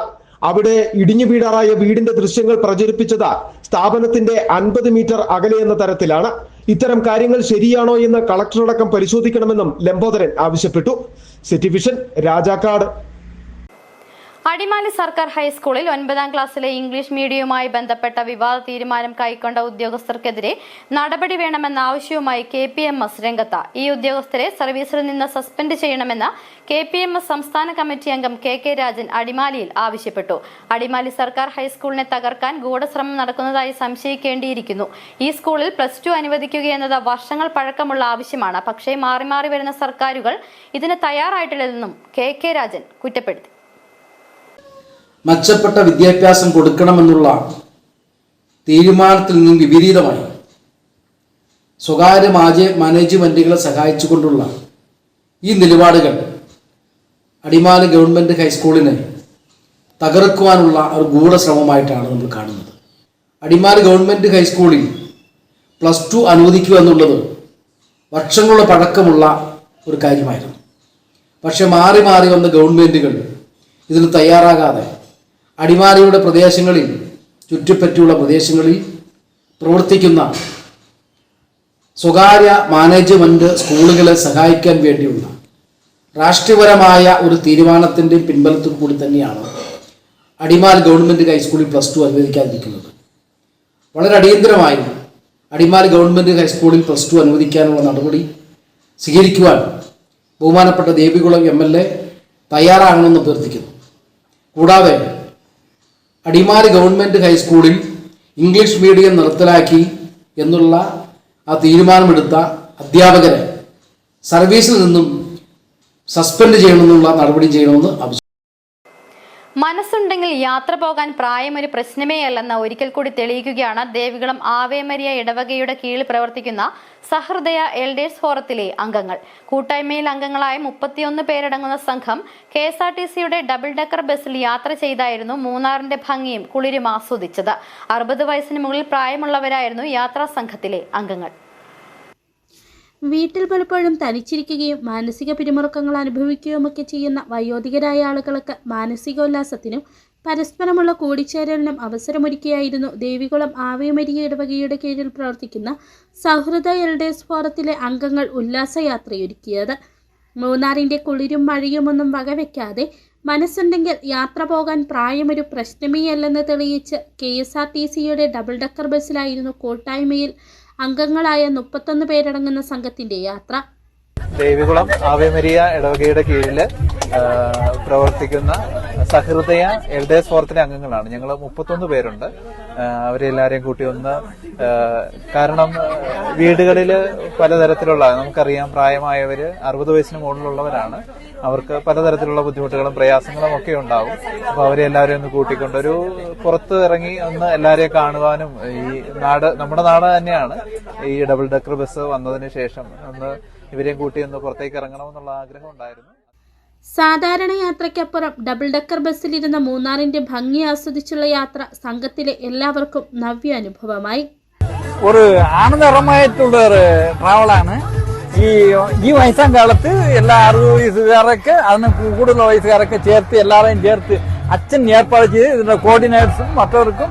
അവിടെ ഇടിഞ്ഞു വീടാറായ വീടിന്റെ ദൃശ്യങ്ങൾ പ്രചരിപ്പിച്ചത് സ്ഥാപനത്തിന്റെ 50 മീറ്റർ അകലെ എന്ന തരത്തിലാണ്. ഇത്തരം കാര്യങ്ങൾ ശരിയാണോ എന്ന് കളക്ടറടക്കം പരിശോധിക്കണമെന്നും ലംബോദരൻ ആവശ്യപ്പെട്ടു. City vision, Rajakkad. അടിമാലി സർക്കാർ ഹൈസ്കൂളിൽ 9ാം ക്ലാസ്സിലെ ഇംഗ്ലീഷ് മീഡിയവുമായി ബന്ധപ്പെട്ട വിവാദ തീരുമാനം കൈക്കൊണ്ട ഉദ്യോഗസ്ഥർക്കെതിരെ നടപടി വേണമെന്ന ആവശ്യവുമായി KPMS രംഗത്ത്. ഈ ഉദ്യോഗസ്ഥരെ സർവീസിൽ നിന്ന് സസ്പെൻഡ് ചെയ്യണമെന്ന് KPMS സംസ്ഥാന കമ്മിറ്റി അംഗം KK രാജൻ അടിമാലിയിൽ ആവശ്യപ്പെട്ടു. അടിമാലി സർക്കാർ ഹൈസ്കൂളിനെ തകർക്കാൻ ഗൂഢശ്രമം നടക്കുന്നതായി സംശയിക്കേണ്ടിയിരിക്കുന്നു. ഈ സ്കൂളിൽ +2 അനുവദിക്കുകയെന്നത് വർഷങ്ങൾ പഴക്കമുള്ള ആവശ്യമാണ്. പക്ഷേ മാറി മാറി വരുന്ന സർക്കാരുകൾ ഇതിന് തയ്യാറായിട്ടില്ലെന്നും KK രാജൻ കുറ്റപ്പെടുത്തി. മെച്ചപ്പെട്ട വിദ്യാഭ്യാസം കൊടുക്കണമെന്നുള്ള തീരുമാനത്തിൽ നിന്നും വിപരീതമായി സ്വകാര്യ മാനേജ്മെൻറ്റുകളെ സഹായിച്ചുകൊണ്ടുള്ള ഈ നിലപാടുകൾ അടിമാലി ഗവൺമെൻറ് ഹൈസ്കൂളിനെ തകർക്കുവാനുള്ള ഒരു ഗൂഢശ്രമമായിട്ടാണ് നമ്മൾ കാണുന്നത്. അടിമാലി ഗവൺമെൻറ് ഹൈസ്കൂളിൽ +2 അനുവദിക്കുക എന്നുള്ളത് വർഷങ്ങളുടെ പഴക്കമുള്ള ഒരു കാര്യമായിരുന്നു. പക്ഷെ മാറി മാറി വന്ന ഗവൺമെൻറ്റുകൾ ഇതിന് തയ്യാറാകാതെ അടിമാലിയുടെ പ്രദേശങ്ങളിൽ ചുറ്റിപ്പറ്റിയുള്ള പ്രദേശങ്ങളിൽ പ്രവർത്തിക്കുന്ന സ്വകാര്യ മാനേജ്മെൻറ്റ് സ്കൂളുകളെ സഹായിക്കാൻ വേണ്ടിയുള്ള രാഷ്ട്രീയപരമായ ഒരു തീരുമാനത്തിൻ്റെ പിൻബലത്തിൽ കൂടി തന്നെയാണ് അടിമാലി ഗവൺമെൻറ് ഹൈസ്കൂളിൽ +2 അനുവദിക്കാതിരിക്കുന്നത്. വളരെ അടിയന്തരമായി അടിമാലി ഗവൺമെൻറ് ഹൈസ്കൂളിൽ +2 അനുവദിക്കാനുള്ള നടപടി സ്വീകരിക്കുവാൻ ബഹുമാനപ്പെട്ട ദേവികുളം MLA തയ്യാറാകണമെന്ന് അഭ്യർത്ഥിക്കുന്നു. കൂടാതെ അടിമാലി ഗവൺമെൻറ് ഹൈസ്കൂളിൽ ഇംഗ്ലീഷ് മീഡിയം നിർത്തലാക്കി എന്നുള്ള ആ തീരുമാനമെടുത്ത അധ്യാപകരെ സർവീസിൽ നിന്നും സസ്പെൻഡ് ചെയ്യണമെന്നുള്ള നടപടി ചെയ്യണമെന്ന് ആവശ്യം. മനസ്സുണ്ടെങ്കിൽ യാത്ര പോകാൻ പ്രായം ഒരു പ്രശ്നമേ അല്ലെന്ന് ഒരിക്കൽ കൂടി തെളിയിക്കുകയാണ് ദേവികുളം ആവേ മരിയ ഇടവകയുടെ കീഴിൽ പ്രവർത്തിക്കുന്ന സഹൃദയ എൽഡേഴ്സ് ഫോറത്തിലെ അംഗങ്ങൾ. കൂട്ടായ്മയിൽ അംഗങ്ങളായ 31 പേരടങ്ങുന്ന സംഘം KSRTCയുടെ ഡബിൾ ഡെക്കർ ബസ്സിൽ യാത്ര ചെയ്തായിരുന്നു മൂന്നാറിന്റെ ഭംഗിയും കുളിരും ആസ്വദിച്ചത്. 60 വയസ്സിന് മുകളിൽ പ്രായമുള്ളവരായിരുന്നു യാത്രാ സംഘത്തിലെ അംഗങ്ങൾ. വീട്ടിൽ പലപ്പോഴും തനിച്ചിരിക്കുകയും മാനസിക പിരിമുറുക്കങ്ങൾ അനുഭവിക്കുകയുമൊക്കെ ചെയ്യുന്ന വയോധികരായ ആളുകൾക്ക് മാനസികോല്ലാസത്തിനും പരസ്പരമുള്ള കൂടിച്ചേരലിനും അവസരമൊരുക്കിയായിരുന്നു ദേവികുളം ആവേ മരിയ ഇടവകയുടെ കീഴിൽ പ്രവർത്തിക്കുന്ന സൗഹൃദ എൽഡേഴ്സ് ഫോറത്തിലെ അംഗങ്ങൾ ഉല്ലാസയാത്രയൊരുക്കിയത്. മൂന്നാറിൻ്റെ കുളിരും മഴയുമൊന്നും വകവെക്കാതെ മനസ്സുണ്ടെങ്കിൽ യാത്ര പോകാൻ പ്രായമൊരു പ്രശ്നമേ അല്ലെന്ന് തെളിയിച്ച് KSRTCയുടെ ഡബിൾ ഡെക്കർ ബസ്സിലായിരുന്നു കൂട്ടായ്മയിൽ അംഗങ്ങളായ 31 പേരടങ്ങുന്ന സംഘത്തിന്റെ യാത്ര. ദേവികുളം ആവേ മരിയ ഇടവകയുടെ കീഴിൽ പ്രവർത്തിക്കുന്ന സഹൃദയ എൽഡേഴ്സ് ഫോറത്തിലെ അംഗങ്ങളാണ് ഞങ്ങൾ. 31 പേരുണ്ട്. അവരെല്ലാവരെയും കൂട്ടി ഒന്ന്, കാരണം വീടുകളിൽ പലതരത്തിലുള്ള, നമുക്കറിയാം പ്രായമായവര് 60 വയസ്സിന് മുകളിലുള്ളവരാണ്. അവർക്ക് പലതരത്തിലുള്ള ബുദ്ധിമുട്ടുകളും പ്രയാസങ്ങളും ഒക്കെ ഉണ്ടാവും. അപ്പൊ അവരെ എല്ലാവരെയും ഒന്ന് കൂട്ടിക്കൊണ്ട് ഒരു പുറത്ത് ഇറങ്ങി ഒന്ന് എല്ലാവരെയും കാണുവാനും, ഈ നാട് നമ്മുടെ നാട് തന്നെയാണ്, ഈ ഡബിൾ ഡെക്കർ ബസ് വന്നതിന് ശേഷം ഒന്ന് ഇവരെയും കൂട്ടി ഒന്ന് പുറത്തേക്ക് ഇറങ്ങണമെന്നുള്ള ആഗ്രഹം ഉണ്ടായിരുന്നു. സാധാരണ യാത്രയ്ക്കപ്പുറം ഡബിൾ ഡെക്കർ ബസ്സിലിരുന്ന മൂന്നാറിന്റെ ഭംഗി ആസ്വദിച്ചുള്ള യാത്ര സംഘത്തിലെ എല്ലാവർക്കും നവ്യ അനുഭവമായി. ഒരു ആനന്ദകരമായിട്ടുള്ള ഒരു ട്രാവലാണ്. ഈ വയസ്സാം കാലത്ത് എല്ലാ 60 വയസ്സുകാരൊക്കെ അതിന് കൂടുതൽ വയസ്സുകാരൊക്കെ ചേർത്ത് എല്ലാവരെയും ചേർത്ത് അച്ഛൻ ഏർപ്പാട് ചെയ്ത് ഇതിന്റെ കോർഡിനേറ്റേഴ്സും മറ്റവർക്കും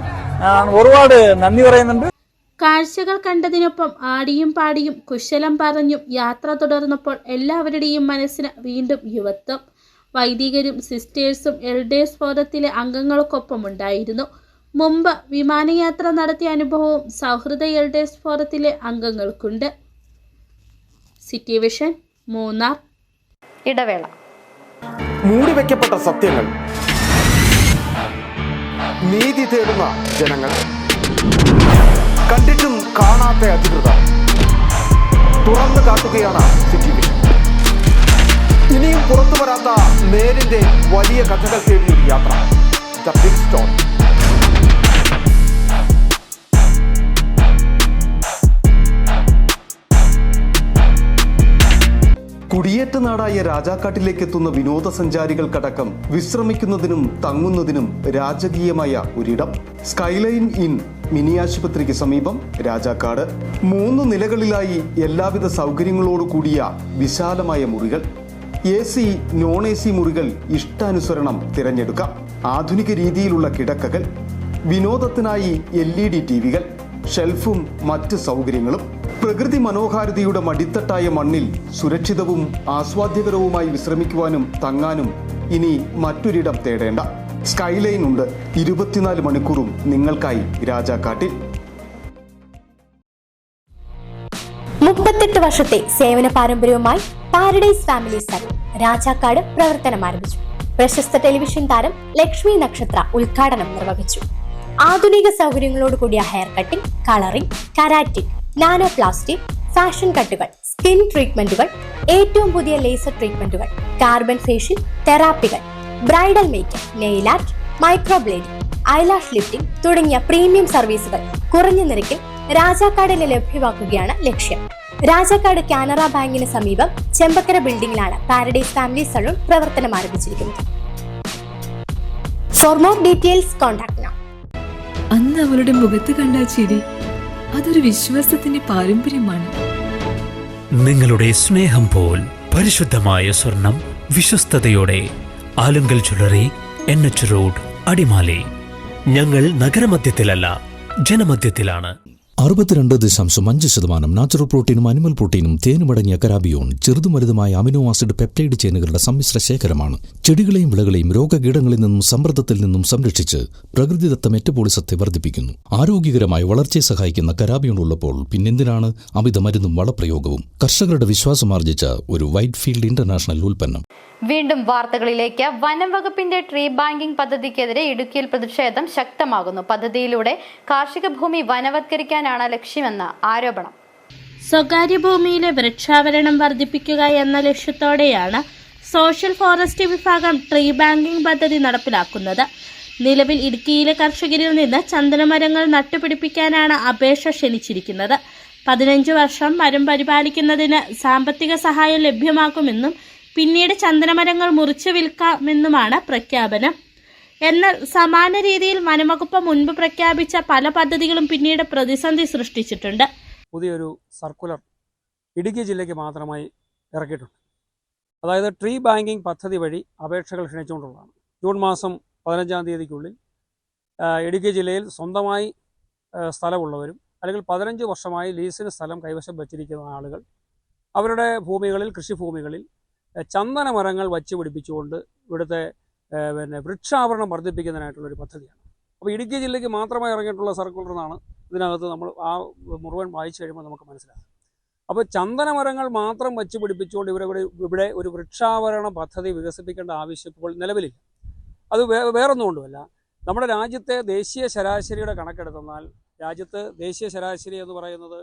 ഒരുപാട് നന്ദി പറയുന്നുണ്ട്. കാഴ്ചകൾ കണ്ടതിനൊപ്പം ആടിയും പാടിയും കുശലം പറഞ്ഞും യാത്ര തുടർന്നപ്പോൾ എല്ലാവരുടെയും മനസ്സിന് വീണ്ടും യുവത്വം. വൈദികരും സിസ്റ്റേഴ്സും എൽഡേഴ്സ് ഫോറത്തിലെ അംഗങ്ങൾക്കൊപ്പമുണ്ടായിരുന്നു. മുമ്പ് വിമാനയാത്ര നടത്തിയ അനുഭവവും സൗഹൃദ എൽഡേഴ്സ് ഫോറത്തിലെ അംഗങ്ങൾക്കുണ്ട്. City vision, Munnar. ഇടവേള. മൂടിവെക്കപ്പെട്ട സത്യങ്ങൾ, നീതി തേടുന്ന ജനങ്ങൾ, കണ്ടിട്ടും കാണാത്ത അധികൃതർ, തുറന്നു കാട്ടുകയാണ് സിറ്റി വിഷൻ. ഇനിയും പുറത്തു വരാത്ത നേരിന്റെ വലിയ കഥകൾ തേടിയൊരു യാത്ര, ദ ബിഗ് സ്റ്റോൺ. കുടിയേറ്റ നാടായ രാജാക്കാട്ടിലേക്ക് എത്തുന്ന വിനോദസഞ്ചാരികൾക്കടക്കം വിശ്രമിക്കുന്നതിനും തങ്ങുന്നതിനും രാജകീയമായ ഒരിടം. സ്കൈലൈൻ ഇൻ, മിനി ആശുപത്രിക്ക് സമീപം, രാജാക്കാട്. 3 നിലകളിലായി എല്ലാവിധ സൗകര്യങ്ങളോടു കൂടിയ വിശാലമായ മുറികൾ. AC, നോൺ AC മുറികൾ ഇഷ്ടാനുസരണം തിരഞ്ഞെടുക്കാം. ആധുനിക രീതിയിലുള്ള കിടക്കകൾ, വിനോദത്തിനായി LED ടിവികൾ, ഷെൽഫും മറ്റ് സൗകര്യങ്ങളും. പ്രകൃതി മനോഹാരിതയുടെ മടിത്തട്ടായ മണ്ണിൽ സുരക്ഷിതവും ആസ്വാദ്യകരവുമായി വിശ്രമിക്കുവാനും തങ്ങാനും ഇനി മറ്റൊരിടം തേടേണ്ട. സ്കൈലൈൻ ഉണ്ട് 24 മണിക്കൂറും നിങ്ങൾക്കായി രാജാക്കാട്ടിൽ. 38 വർഷത്തെ സേവന പാരമ്പര്യവുമായി പാരഡൈസ് ഫാമിലി സലൂൺ രാജാക്കാട് പ്രവർത്തനം ആരംഭിച്ചു. പ്രശസ്ത ടെലിവിഷൻ താരം ലക്ഷ്മി നക്ഷത്ര ഉദ്ഘാടനം നിർവഹിച്ചു. ആധുനിക സൗകര്യങ്ങളോട് കൂടിയ hair cutting, colouring, keratin, nano plastic, fashion കട്ടുകൾ, സ്കിൻ ട്രീറ്റ്മെന്റുകൾ, ഏറ്റവും പുതിയ ലേസർ ട്രീറ്റ്മെന്റുകൾ, കാർബൺ ഫേഷ്യൽ തെറാപ്പികൾ, bridal makeup, nail art, microblading, eyelash lifting തുടങ്ങിയ പ്രീമിയം സർവീസുകൾ കുറഞ്ഞ നിരക്കിൽ രാജാക്കാടിൽ ലഭ്യമാക്കുകയാണ് ലക്ഷ്യം. രാജാക്കാട് കാനറ ബാങ്കിന് സമീപം ചെമ്പക്കര ബിൽഡിംഗിലാണ് പാരഡൈസ് ഫാമിലി സലൂൺ പ്രവർത്തനം ആരംഭിച്ചിരിക്കുന്നത്. For more details contact now. അന്ന് അവളുടെ മുഖത്ത് കണ്ട ചിരി അതൊരു വിശ്വാസത്തിന്റെ പാരമ്പര്യമാണ്. നിങ്ങളുടെ സ്നേഹം പോൽ പരിശുദ്ധമായ സ്വർണം വിശ്വസ്തയോടെ Alunkal jewellery, NH road, Adimali. ഞങ്ങൾ നഗരമധ്യത്തിലല്ല, ജനമധ്യത്തിലാണ്. 62.5% നാച്ചുറൽ പ്രോട്ടീനും അനിമൽ പ്രോട്ടീനും തേനുമടങ്ങിയ കരാബിയോൺ ചെറുതും വലുതുമായ അമിനോ ആസിഡ് പെപ്റ്റൈഡ് ചെയിനുകളുടെ സമ്മിശ്ര ശേഖരമാണ്. ചെടികളെയും വിളകളെയും രോഗകീടങ്ങളിൽ നിന്നും സമ്മർദ്ദത്തിൽ നിന്നും സംരക്ഷിച്ച് പ്രകൃതിദത്ത മെറ്റബോളിസത്തെ വർദ്ധിപ്പിക്കുന്നു. ആരോഗ്യകരമായ വളർച്ചയെ സഹായിക്കുന്ന കരാബിയോൺ ഉള്ളപ്പോൾ പിന്നെന്തിനാണ് അമിത മരുന്നും വളപ്രയോഗവും? കർഷകരുടെ വിശ്വാസമാർജിച്ച ഒരു വൈറ്റ് ഫീൽഡ് ഇന്റർനാഷണൽ ഉൽപ്പന്നം. വീണ്ടും വാർത്തകളിലേക്ക്. വനം വകുപ്പിന്റെ ട്രീ ബാങ്കിംഗ് പദ്ധതിക്കെതിരെ ഇടുക്കിയിൽ പ്രതിഷേധം ശക്തമാകുന്നു. പദ്ധതിയിലൂടെ കാർഷിക ഭൂമി വനവത്കരിക്കാനാണ് ലക്ഷ്യമെന്ന് ആരോപണം. സ്വകാര്യ ഭൂമിയിലെ വൃക്ഷാവരണം വർദ്ധിപ്പിക്കുക എന്ന ലക്ഷ്യത്തോടെയാണ് സോഷ്യൽ ഫോറസ്റ്റ് വിഭാഗം ട്രീ ബാങ്കിംഗ് പദ്ധതി നടപ്പിലാക്കുന്നത്. നിലവിൽ ഇടുക്കിയിലെ കർഷകരിൽ നിന്ന് ചന്ദനമരങ്ങൾ നട്ടുപിടിപ്പിക്കാനാണ് അപേക്ഷ ക്ഷണിച്ചിരിക്കുന്നത്. 15 വർഷം മരം പരിപാലിക്കുന്നതിന് സാമ്പത്തിക സഹായം ലഭ്യമാക്കുമെന്നും പിന്നീട് ചന്ദനമരങ്ങൾ മുറിച്ചു വിൽക്കാമെന്നുമാണ് പ്രഖ്യാപനം. എന്നാൽ സമാന രീതിയിൽ വനംവകുപ്പ് മുൻപ് പ്രഖ്യാപിച്ച പല പദ്ധതികളും പിന്നീട് പ്രതിസന്ധി സൃഷ്ടിച്ചിട്ടുണ്ട്. പുതിയൊരു സർക്കുലർ ഇടുക്കി ജില്ലയ്ക്ക് മാത്രമായി ഇറക്കിയിട്ടുണ്ട്. അതായത് ട്രീ ബാങ്കിംഗ് പദ്ധതി വഴി അപേക്ഷകൾ ക്ഷണിച്ചുകൊണ്ടുള്ളതാണ്. ജൂൺ മാസം 15-ാം തീയതിക്കുള്ളിൽ ഇടുക്കി ജില്ലയിൽ സ്വന്തമായി സ്ഥലമുള്ളവരും അല്ലെങ്കിൽ 15 വർഷമായി ലീസിന് സ്ഥലം കൈവശം വച്ചിരിക്കുന്ന ആളുകൾ അവരുടെ ഭൂമികളിൽ, കൃഷിഭൂമികളിൽ ചന്ദനമരങ്ങൾ വച്ച് പിടിപ്പിച്ചുകൊണ്ട് ഇവിടുത്തെ വൃക്ഷാവരണം വർദ്ധിപ്പിക്കുന്നതിനായിട്ടുള്ളൊരു പദ്ധതിയാണ്. അപ്പോൾ ഇടുക്കി ജില്ലയ്ക്ക് മാത്രമായി ഇറങ്ങിയിട്ടുള്ള സർക്കുലർ എന്നാണ് ഇതിനകത്ത് നമ്മൾ ആ മുഴുവൻ വായിച്ചു കഴിയുമ്പോൾ നമുക്ക് മനസ്സിലാകും. അപ്പോൾ ചന്ദനമരങ്ങൾ മാത്രം വച്ച് പിടിപ്പിച്ചുകൊണ്ട് ഇവിടെ ഒരു വൃക്ഷാവരണ പദ്ധതി വികസിപ്പിക്കേണ്ട ആവശ്യം ഇപ്പോൾ നിലവിലില്ല. അത് വേറൊന്നും കൊണ്ടുമല്ല, നമ്മുടെ രാജ്യത്തെ ദേശീയ ശരാശരിയുടെ കണക്കെടുത്തെന്നാൽ രാജ്യത്ത് ദേശീയ ശരാശരി എന്ന് പറയുന്നത്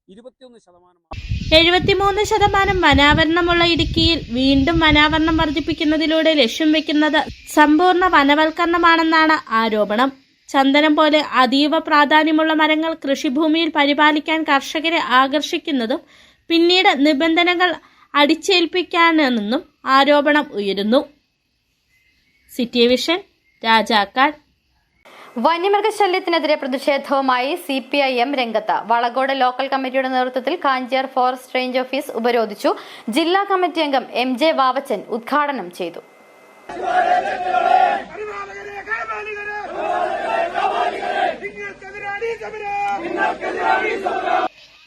21%. 73% വനാവരണമുള്ള ഇടുക്കിയിൽ വീണ്ടും വനാവരണം വർദ്ധിപ്പിക്കുന്നതിലൂടെ ലക്ഷ്യം വെക്കുന്നത് സമ്പൂർണ്ണ വനവൽക്കരണമാണെന്നാണ് ആരോപണം. ചന്ദനം പോലെ അതീവ പ്രാധാന്യമുള്ള മരങ്ങൾ കൃഷിഭൂമിയിൽ പരിപാലിക്കാൻ കർഷകരെ ആകർഷിക്കുന്നതും പിന്നീട് നിബന്ധനകൾ അടിച്ചേൽപ്പിക്കാനെന്നും ആരോപണം ഉയരുന്നു. City vision, Rajakkad. വന്യമൃഗശല്യത്തിനെതിരെ പ്രതിഷേധവുമായി CPIM രംഗത്ത്. വളകോട് ലോക്കൽ കമ്മിറ്റിയുടെ നേതൃത്വത്തിൽ കാഞ്ചിയാർ ഫോറസ്റ്റ് റേഞ്ച് ഓഫീസ് ഉപരോധിച്ചു. ജില്ലാ കമ്മിറ്റി അംഗം MJ വാവച്ചൻ ഉദ്ഘാടനം ചെയ്തു.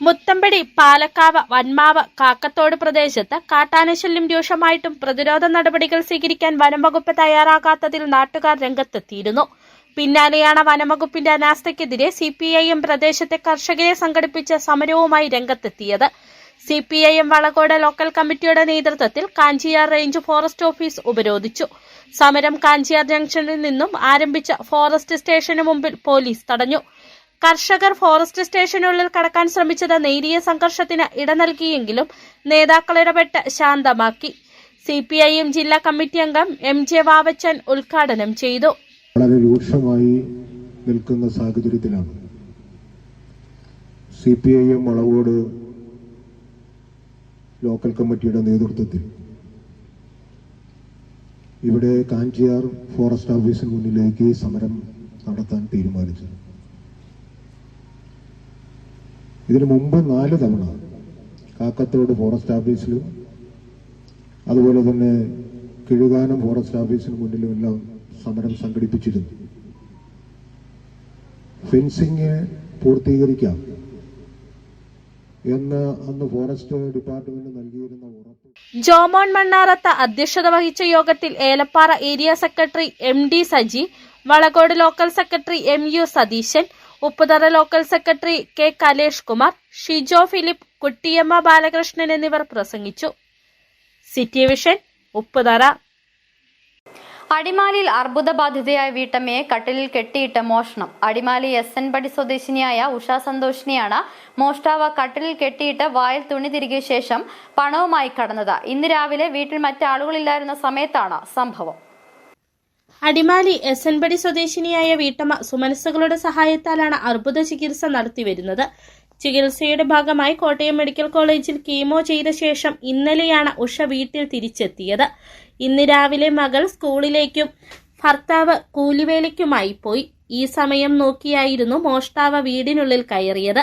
മുത്തമ്പടി, പാലക്കാവ്, വന്മാവ്, കാക്കത്തോട് പ്രദേശത്ത് കാട്ടാനശല്യം രൂക്ഷമായിട്ടും പ്രതിരോധ നടപടികൾ സ്വീകരിക്കാൻ വനംവകുപ്പ് തയ്യാറാകാത്തതിൽ നാട്ടുകാർ രംഗത്തെത്തിയിരുന്നു. പിന്നാലെയാണ് വനംവകുപ്പിന്റെ അനാസ്ഥയ്ക്കെതിരെ CPIM പ്രദേശത്തെ കർഷകരെ സംഘടിപ്പിച്ച സമരവുമായി രംഗത്തെത്തിയത്. CPIM വളകോട് ലോക്കൽ കമ്മിറ്റിയുടെ നേതൃത്വത്തിൽ കാഞ്ചിയാർ റേഞ്ച് ഫോറസ്റ്റ് ഓഫീസ് ഉപരോധിച്ചു. സമരം കാഞ്ചിയാർ ജംഗ്ഷനിൽ നിന്നും ആരംഭിച്ച ഫോറസ്റ്റ് സ്റ്റേഷന് മുമ്പിൽ പോലീസ് തടഞ്ഞു. കർഷകർ ഫോറസ്റ്റ് സ്റ്റേഷനുള്ളിൽ കടക്കാൻ ശ്രമിച്ചത് നേരിയ സംഘർഷത്തിന് ഇട നൽകിയെങ്കിലും നേതാക്കൾ ഇടപെട്ട് ശാന്തമാക്കി. CPIM ജില്ലാ കമ്മിറ്റി അംഗം MJ വാവച്ചൻ ഉദ്ഘാടനം ചെയ്തു. വളരെ രൂക്ഷമായി നിൽക്കുന്ന സാഹചര്യത്തിലാണ് CPIM വളവോട് ലോക്കൽ കമ്മിറ്റിയുടെ നേതൃത്വത്തിൽ ഇവിടെ കാഞ്ചിയാർ ഫോറസ്റ്റ് ഓഫീസിന് മുന്നിലേക്ക് സമരം നടത്താൻ തീരുമാനിച്ചത്. ഇതിനു മുമ്പ് 4 തവണ കാക്കത്തോട് ഫോറസ്റ്റ് ഓഫീസിലും അതുപോലെ തന്നെ കിഴുകാനം ഫോറസ്റ്റ് ഓഫീസിന് മുന്നിലും എല്ലാം സമരം സംഘടിപ്പിച്ചിരുന്നു. ഫെൻസിങ് പൂർത്തീകരിക്കാം എന്ന് അന്ന് ഫോറസ്റ്റ് ഡിപ്പാർട്ട്മെന്റ് നൽകിയിരുന്ന ഉറപ്പ്. ജോമോൻ മണ്ണാറത്ത് അധ്യക്ഷത വഹിച്ച യോഗത്തിൽ Elappara area secretary MD Saji, Valakode local secretary MU Satheesan, Upputhara local secretary K Kalesh Kumar, Shijo Philip, Kuttiyamma Balakrishnan എന്നിവർ പ്രസംഗിച്ചു. City vision, Upputhara. അടിമാലിയിൽ അർബുദബാധിതയായ വീട്ടമ്മയെ കട്ടിലിൽ കെട്ടിയിട്ട് മോഷണം. അടിമാലി SN പടി സ്വദേശിനിയായ ഉഷ സന്തോഷിനെയാണ് മോഷ്ടാവ് കട്ടിലിൽ കെട്ടിയിട്ട് വായിൽ തുണി തിരികിയ ശേഷം പണവുമായി കടന്നത്. ഇന്ന് രാവിലെ വീട്ടിൽ മറ്റാളുകളില്ലായിരുന്ന സമയത്താണ് സംഭവം. അടിമാലി SN പടി സ്വദേശിനിയായ വീട്ടമ്മ സുമനസ്സുകളുടെ സഹായത്താലാണ് അർബുദ ചികിത്സ നടത്തിവരുന്നത്. ചികിത്സയുടെ ഭാഗമായി കോട്ടയം മെഡിക്കൽ കോളേജിൽ കീമോ ചെയ്ത ശേഷം ഇന്നലെയാണ് ഉഷ വീട്ടിൽ തിരിച്ചെത്തിയത്. ഇന്ന് രാവിലെ മകൾ സ്കൂളിലേക്കും ഭർത്താവ് കൂലിവേലയ്ക്കുമായി പോയി. ഈ സമയം നോക്കിയായിരുന്നു മോഷ്ടാവ് വീടിനുള്ളിൽ കയറിയത്.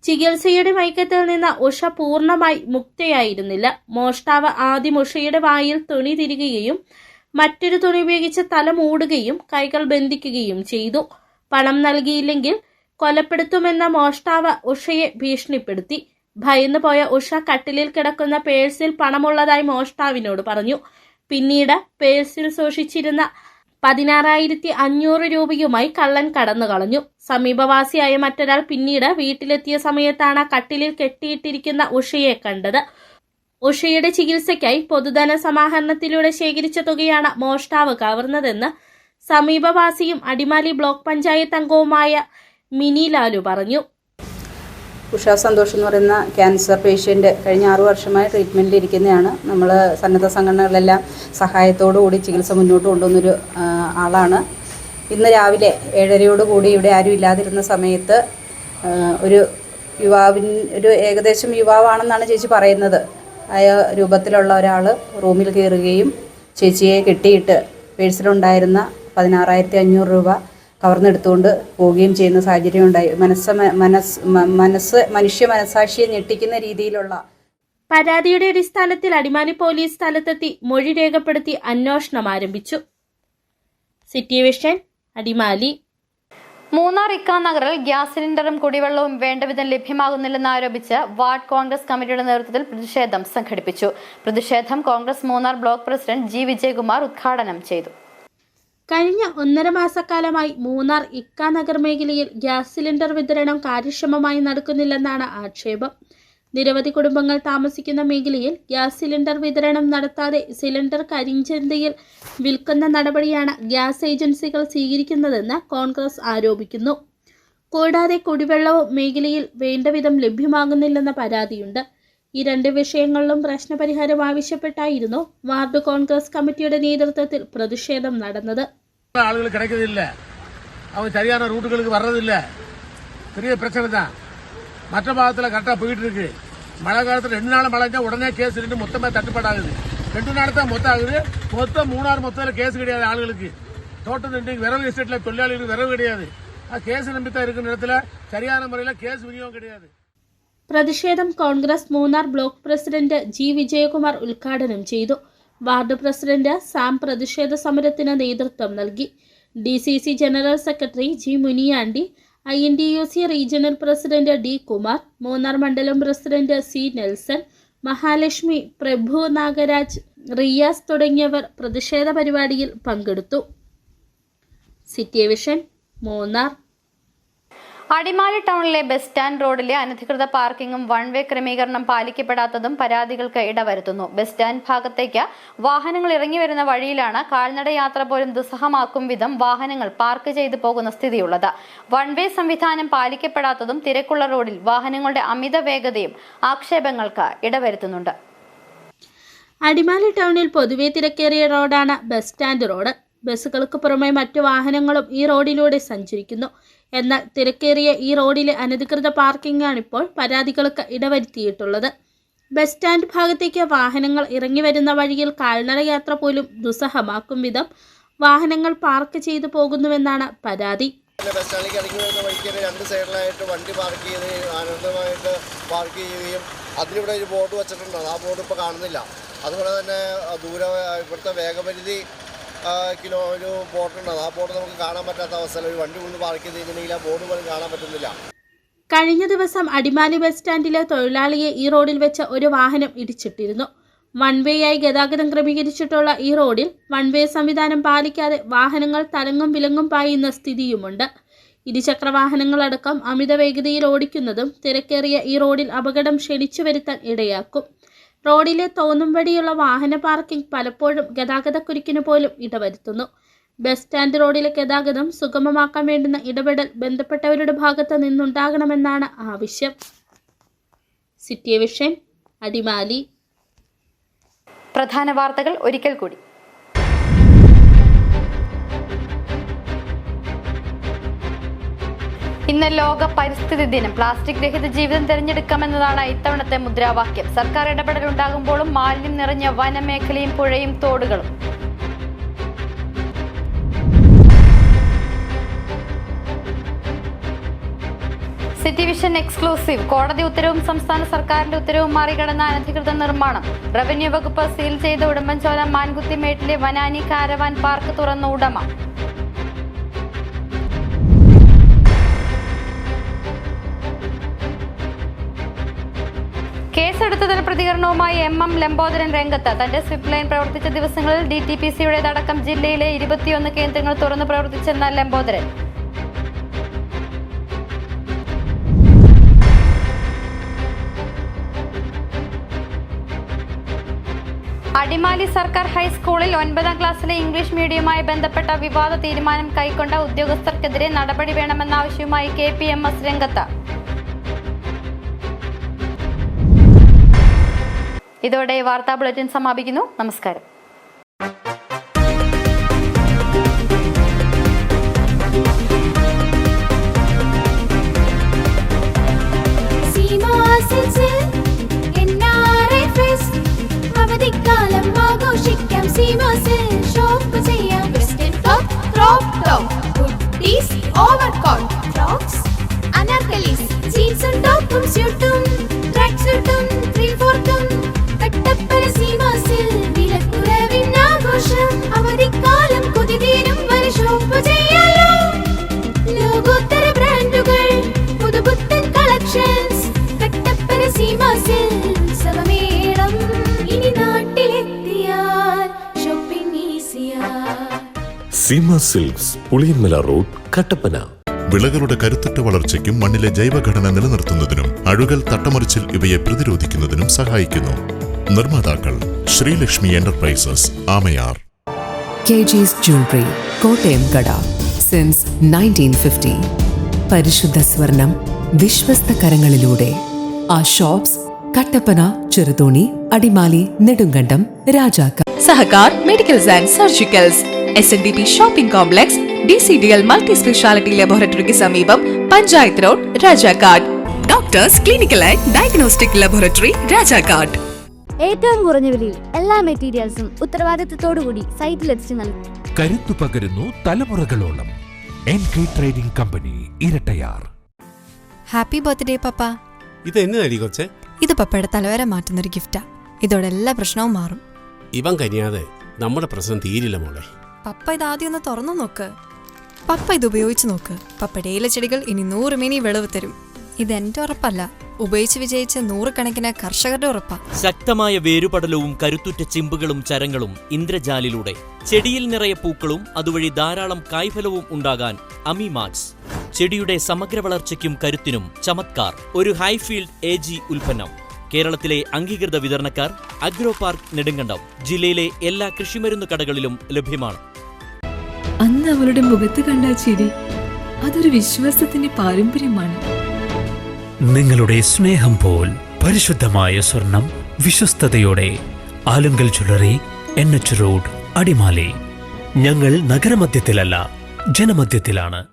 ചികിത്സയുടെ മയക്കത്തിൽ നിന്ന് ഉഷ പൂർണ്ണമായി മുക്തയായിരുന്നില്ല. മോഷ്ടാവ് ആദ്യം ഉഷയുടെ വായിൽ തുണി തിരികുകയും മറ്റൊരു തുണി ഉപയോഗിച്ച് തല മൂടുകയും കൈകൾ ബന്ധിക്കുകയും ചെയ്തു. പണം നൽകിയില്ലെങ്കിൽ കൊലപ്പെടുത്തുമെന്ന മോഷ്ടാവ് ഉഷയെ ഭീഷണിപ്പെടുത്തി. ഭയന്നു പോയ ഉഷ കട്ടിലിൽ കിടക്കുന്ന പേഴ്സിൽ പണമുള്ളതായി മോഷ്ടാവിനോട് പറഞ്ഞു. പിന്നീട് പേഴ്സിൽ സൂക്ഷിച്ചിരുന്ന 16,500 രൂപയുമായി കള്ളൻ കടന്നു കളഞ്ഞു. സമീപവാസിയായ മറ്റൊരാൾ പിന്നീട് വീട്ടിലെത്തിയ സമയത്താണ് കട്ടിലിൽ കെട്ടിയിട്ടിരിക്കുന്ന ഉഷയെ കണ്ടത്. ഉഷയുടെ ചികിത്സയ്ക്കായി പൊതുധന സമാഹരണത്തിലൂടെ ശേഖരിച്ച തുകയാണ് മോഷ്ടാവ് കവർന്നതെന്ന് സമീപവാസിയും അടിമാലി ബ്ലോക്ക് പഞ്ചായത്ത് അംഗവുമായ മിനി ലാലു പറഞ്ഞു. ഉഷ സന്തോഷ് എന്ന് പറയുന്ന ക്യാൻസർ പേഷ്യൻ്റ് കഴിഞ്ഞ 6 വർഷമായി ട്രീറ്റ്മെൻറ്റിൽ ഇരിക്കുന്നതാണ്. നമ്മൾ സന്നദ്ധ സംഘടനകളെല്ലാം സഹായത്തോടുകൂടി ചികിത്സ മുന്നോട്ട് കൊണ്ടുവന്നൊരു ആളാണ്. ഇന്ന് രാവിലെ 7:30 ഇവിടെ ആരും ഇല്ലാതിരുന്ന സമയത്ത് ഒരു ഏകദേശം യുവാവാണെന്നാണ് ചേച്ചി പറയുന്നത്. ആയ രൂപത്തിലുള്ള ഒരാൾ റൂമിൽ കയറുകയും ചേച്ചിയെ കെട്ടിയിട്ട് പേഴ്സിലുണ്ടായിരുന്ന 16,500 രൂപ കവർന്നെടുത്തുകൊണ്ട് പോവുകയും ചെയ്യുന്ന സാഹചര്യം ഉണ്ടായി. മനുഷ്യ മനസാക്ഷിയെ ഞെട്ടിക്കുന്ന രീതിയിലുള്ള പരാതിയുടെ അടിസ്ഥാനത്തിൽ അടിമാലി പോലീസ് സ്ഥലത്തെത്തി മൊഴി രേഖപ്പെടുത്തി അന്വേഷണം ആരംഭിച്ചു. City vision, Adimali. മൂന്നാർ ഇക്കാ നഗറിൽ ഗ്യാസ് സിലിണ്ടറും കുടിവെള്ളവും വേണ്ടവിധം ലഭ്യമാകുന്നില്ലെന്ന് ആരോപിച്ച് വാർഡ് കോൺഗ്രസ് കമ്മിറ്റിയുടെ നേതൃത്വത്തിൽ പ്രതിഷേധം സംഘടിപ്പിച്ചു. പ്രതിഷേധം Congress Munnar block president G Vijayakumar ഉദ്ഘാടനം ചെയ്തു. കഴിഞ്ഞ 1.5 മാസക്കാലമായി മൂന്നാർ ഇക്കാ നഗർ മേഖലയിൽ ഗ്യാസ് സിലിണ്ടർ വിതരണം കാര്യക്ഷമമായി നടക്കുന്നില്ലെന്നാണ് ആക്ഷേപം. നിരവധി കുടുംബങ്ങൾ താമസിക്കുന്ന മേഖലയിൽ ഗ്യാസ് സിലിണ്ടർ വിതരണം നടത്താതെ സിലിണ്ടർ കരിഞ്ചന്തയിൽ വിൽക്കുന്ന നടപടിയാണ് ഗ്യാസ് ഏജൻസികൾ സ്വീകരിക്കുന്നതെന്ന് കോൺഗ്രസ് ആരോപിക്കുന്നു. കൂടാതെ കുടിവെള്ളവും മേഖലയിൽ വേണ്ടവിധം ലഭ്യമാകുന്നില്ലെന്ന പരാതിയുണ്ട്. ഈ 2 വിഷയങ്ങളിലും പ്രശ്നപരിഹാരം ആവശ്യപ്പെട്ടായിരുന്നു വാർഡ് കോൺഗ്രസ് കമ്മിറ്റിയുടെ നേതൃത്വത്തിൽ പ്രതിഷേധം നടന്നത്. ആളുകൾ കിടക്കുന്നില്ല, അവൻ ശരിயான റൂട്ടുകൾക്ക് വരണതില്ല, பெரிய பிரச்சனை தான். மற்ற பாகத்தில் கரெக்டாக போயிட்டு இருக்கு. மழை காலத்தில் 2 நாள் மழைஞ்சா உடனே கேஸ் ரெண்டு மொத்தமாக தட்டுப்பாடாகுது. 2 நாள் தான் மொத்தம் ஆகுது. மொத்தம் 3 நாள் மொத்தத்தில் கேஸ் கிடையாது. ஆளுகளுக்கு தோட்டத்து இன்றைக்கு விரவு எஸ்டேட்டில் தொழிலாளிகளுக்கு விரவு கிடையாது. கேஸ் நம்பித்தான் இருக்கிற நேரத்தில் சரியான முறையில் கேஸ் விநியோகம் கிடையாது. പ്രതിഷേധം Congress Munnar block president G Vijayakumar ഉദ്ഘാടനം ചെയ്തു. വാർഡ് പ്രസിഡന്റ് സാം പ്രതിഷേധ സമരത്തിന് നേതൃത്വം നൽകി. DCC general secretary G Muniyandi, INTUC regional president D Kumar, Munnar മണ്ഡലം പ്രസിഡന്റ് സി നെൽസൺ, മഹാലക്ഷ്മി, പ്രഭു നാഗരാജ്, റിയാസ് തുടങ്ങിയവർ പ്രതിഷേധ പരിപാടിയിൽ പങ്കെടുത്തു. City vision, Munnar. അടിമാലി ടൗണിലെ ബസ് സ്റ്റാൻഡ് റോഡിലെ അനധികൃത പാർക്കിംഗും വൺ വേ ക്രമീകരണം പാലിക്കപ്പെടാത്തതും പരാതികൾക്ക് ഇടവരുത്തുന്നു. ബസ് സ്റ്റാൻഡ് ഭാഗത്തേക്ക് വാഹനങ്ങൾ ഇറങ്ങി വരുന്ന വഴിയിലാണ് കാൽനട യാത്ര പോലും ദുസ്സഹമാക്കും വിധം വാഹനങ്ങൾ പാർക്ക് ചെയ്തു പോകുന്ന സ്ഥിതിയുള്ളത്. വൺ വേ സംവിധാനം പാലിക്കപ്പെടാത്തതും തിരക്കുള്ള റോഡിൽ വാഹനങ്ങളുടെ അമിത വേഗതയും ആക്ഷേപങ്ങൾക്ക് ഇടവരുത്തുന്നുണ്ട്. അടിമാലി ടൗണിൽ പൊതുവെ തിരക്കേറിയ റോഡാണ് ബസ് സ്റ്റാൻഡ് റോഡ്. ബസ്സുകൾക്ക് പുറമെ മറ്റു വാഹനങ്ങളും ഈ റോഡിലൂടെ സഞ്ചരിക്കുന്നു. എന്നാൽ തിരക്കേറിയ ഈ റോഡിലെ അനധികൃത പാർക്കിംഗാണിപ്പോൾ പരാതികൾക്ക് ഇടവരുത്തിയിട്ടുള്ളത്. ബസ് സ്റ്റാൻഡ് ഭാഗത്തേക്ക് വാഹനങ്ങൾ ഇറങ്ങി വരുന്ന വഴിയിൽ കാൽനട യാത്ര പോലും ദുസ്സഹമാക്കും വിധം വാഹനങ്ങൾ പാർക്ക് ചെയ്തു പോകുന്നുവെന്നാണ് പരാതി. ബസ് സ്റ്റാൻഡിലേക്ക് ഇറങ്ങി വരുന്ന വഴിക്ക് 2 സൈഡിലായിട്ട് വണ്ടി പാർക്ക് ചെയ്ത് ആനന്ദമായിട്ട് പാർക്ക് ചെയ്യുകയും അതിലിവിടെ ഒരു ബോർഡ് വെച്ചിട്ടുണ്ട്. ആ ബോർഡ് ഇപ്പോൾ കാണുന്നില്ല. അതുപോലെ തന്നെ ഇവിടുത്തെ വേഗപരിധി ഒരു ബോർഡുണ്ട്. ആ ബോർഡ് നമുക്ക് കാണാൻ പറ്റാത്ത അവസ്ഥയിൽ ഒരു വണ്ടി കൊണ്ട് പാർക്ക് ചെയ്തിട്ടുണ്ടെങ്കിൽ ആ ബോർഡ് പോലും കാണാൻ പറ്റുന്നില്ല. കഴിഞ്ഞ ദിവസം അടിമാലി ബസ് സ്റ്റാൻഡിലെ തൊഴിലാളിയെ ഈ റോഡിൽ വെച്ച് ഒരു വാഹനം ഇടിച്ചിട്ടിരുന്നു. വൺ വേ ആയി ഗതാഗതം ക്രമീകരിച്ചിട്ടുള്ള ഈ റോഡിൽ വൺ വേ സംവിധാനം പാലിക്കാതെ വാഹനങ്ങൾ തലങ്ങും വിലങ്ങും പായുന്ന സ്ഥിതിയുമുണ്ട്. ഇരുചക്ര വാഹനങ്ങളടക്കം അമിത വേഗതയിൽ ഓടിക്കുന്നതും തിരക്കേറിയ ഈ റോഡിൽ അപകടം ക്ഷണിച്ചു വരുത്താൻ ഇടയാക്കും. റോഡിലെ തോന്നുംപടിയുള്ള വാഹന പാർക്കിംഗ് പലപ്പോഴും ഗതാഗതക്കുരുക്കിന് പോലും ഇടവരുത്തുന്നു. ബസ് സ്റ്റാൻഡ് റോഡിലെ ഗതാഗതം സുഗമമാക്കാൻ വേണ്ടുന്ന ഇടപെടൽ ബന്ധപ്പെട്ടവരുടെ ഭാഗത്ത് നിന്നുണ്ടാകണമെന്നാണ് ആവശ്യം. City vision, Adimali. പ്രധാന വാർത്തകൾ ഒരിക്കൽ കൂടി. ഇന്ന് ലോക പരിസ്ഥിതി ദിനം. പ്ലാസ്റ്റിക് രഹിത ജീവിതം തിരഞ്ഞെടുക്കാമെന്നതാണ് ഇത്തവണത്തെ മുദ്രാവാക്യം. സർക്കാർ ഇടപെടൽ ഉണ്ടാകുമ്പോഴും മാലിന്യം നിറഞ്ഞ വനമേഖലയും പുഴയും തോടുകളും. City vision exclusive. കോടതി ഉത്തരവും സംസ്ഥാന സർക്കാരിന്റെ ഉത്തരവും മറികടന്ന അനധികൃത നിർമ്മാണം. റവന്യൂ വകുപ്പ് സീൽ ചെയ്ത ഉടുമ്പൻചോല മാൻകുത്തിമേട്ടിലെ വനാനി കാരവാൻ പാർക്ക് തുറന്ന ഉടമ. കേസെടുത്തതിന് പ്രതികരണവുമായി MM ലംബോദരൻ രംഗത്ത്. തന്റെ സ്വിപ്പ് ലൈൻ പ്രവർത്തിച്ച ദിവസങ്ങളിൽ DTPCയുടേതടക്കം ജില്ലയിലെ 21 കേന്ദ്രങ്ങൾ തുറന്നു പ്രവർത്തിച്ചെന്ന ലംബോദരൻ. അടിമാലി സർക്കാർ ഹൈസ്കൂളിൽ 9ാം ക്ലാസ്സിലെ ഇംഗ്ലീഷ് മീഡിയവുമായി ബന്ധപ്പെട്ട വിവാദ തീരുമാനം കൈക്കൊണ്ട ഉദ്യോഗസ്ഥർക്കെതിരെ നടപടി വേണമെന്ന ആവശ്യവുമായി KPMS രംഗത്ത്. ഇതോടെ വാർത്താ ബുള്ളറ്റിൻ സമാപിക്കുന്നു. നമസ്കാരം. അവധിക്കാലം ആഘോഷിക്കാം സീമാസിൽ ഷോപ്പ് ചെയ്യാം. Western top, crop top, hoodies, overcoat, tops, anarkalis, ജീൻസും ടോപ്പും സ്യൂട്ടും ട്രാക്ക് സ്യൂട്ടും 3/4 കട്ടപ്പന സീമാസിൽ വിലക്കുറവിൻ ആഘോഷം. അവധിക്കാലം കൊതിതീരും വരെ ഷോപ്പ് ചെയ്യാലോ. ലോകോത്തര ബ്രാൻഡുകൾ, പുതുപുത്തൻ കളക്ഷൻസ്, കട്ടപ്പന സീമാസിൽ ഉത്സവമേളം. ഇനി നാട്ടിലെത്തിയാൽ ഷോപ്പിംഗ് ഈസിയാ. Seema silks, Puliyanmala road, Kattappana. വിളകളുടെ കരുത്തുറ്റ വളർച്ചയ്ക്കും മണ്ണിലെ ജൈവഘടന നിലനിർത്തുന്നതിനും അഴുകൽ, തട്ടമറിച്ചിൽ ഇവയെ പ്രതിരോധിക്കുന്നതിനും സഹായിക്കുന്നു. നിർമ്മാതാക്കൾ Sreelakshmi enterprises, Amayar. KG's Jewelry, Kottayam കട. സിൻസ് 1950. പരിശുദ്ധ സ്വർണം വിശ്വസ്ത കരങ്ങളിലൂടെ. ആ ഷോപ്സ് കട്ടപ്പന, ചെറുതോണി, അടിമാലി, നെടുങ്കണ്ടം, രാജാക്ക. Sahakar medicals and surgicals, SNDP shopping complex, DCDL multi speciality ലബോറട്ടറിക്ക് സമീപം, panchayat road, Rajakkad. Doctors clinical and diagnostic laboratory, Rajakkad. ഏറ്റവും കുറഞ്ഞ വിലയിൽ എല്ലാ മെറ്റീരിയൽസും ഉത്തരവാദിത്തത്തോടുകൂടി സൈറ്റിലെത്തിച്ചു നൽകും. കരുത്തു പകരുന്നു തലമുറകളോളം. NK trading company, Irattayar. Happy birthday papa. ഇത് എന്നതായി കൊച്ചെ? ഇത് പപ്പയുടെ തലവര മാറ്റുന്നൊരു ഗിഫ്റ്റാ. ഇതോടെ എല്ലാ പ്രശ്നവും മാറും. ഇവൻ കനിയാതെ നമ്മുടെ പ്രശ്നം തീരില്ല മോളെ. പപ്പ ഇത് ആദ്യം ഒന്ന് തുറന്നു നോക്ക്. പപ്പ ഇത് ഉപയോഗിച്ച് നോക്ക്. പപ്പയുടെ ഇലച്ചെടികൾ ഇനി 100 മിനി വിളവ് തരും. ഇതെന്റെ ഉറപ്പല്ല, ഉപയോഗിച്ച് വിജയിച്ച 100 കണക്കിന് കർഷകരുടെ ഉറപ്പാ. ശക്തമായ വേരുപടലവും കരുത്തുറ്റ ചിമ്പുകളും ചരങ്ങളും ഇന്ദ്രജാലിലൂടെ ചെടിയിൽ നിറയെ പൂക്കളും അതുവഴി ധാരാളം കായ്ഫലവും ഉണ്ടാകാൻ അമിമാക്സ്. ചെടിയുടെ സമഗ്ര വളർച്ചയ്ക്കും കരുത്തിനും ചമത്കാർ. ഒരു ഹൈഫീൽഡ് AG ഉൽപ്പന്നം. കേരളത്തിലെ അംഗീകൃത വിതരണക്കാർ അഗ്രോ പാർക്ക്, നെടുങ്കണ്ടം. ജില്ലയിലെ എല്ലാ കൃഷിമരുന്ന് കടകളിലും ലഭ്യമാണ്. അന്ന് അവളുടെ മുഖത്ത് കണ്ട ചിരി, അതൊരു വിശ്വാസത്തിന്റെ പാരമ്പര്യമാണ്. നിങ്ങളുടെ സ്നേഹം പോൽ പരിശുദ്ധമായ സ്വർണം വിശ്വസ്തയോടെ. Alunkal jewellery, NH road, Adimali. ഞങ്ങൾ നഗരമധ്യത്തിലല്ല, ജനമധ്യത്തിലാണ്.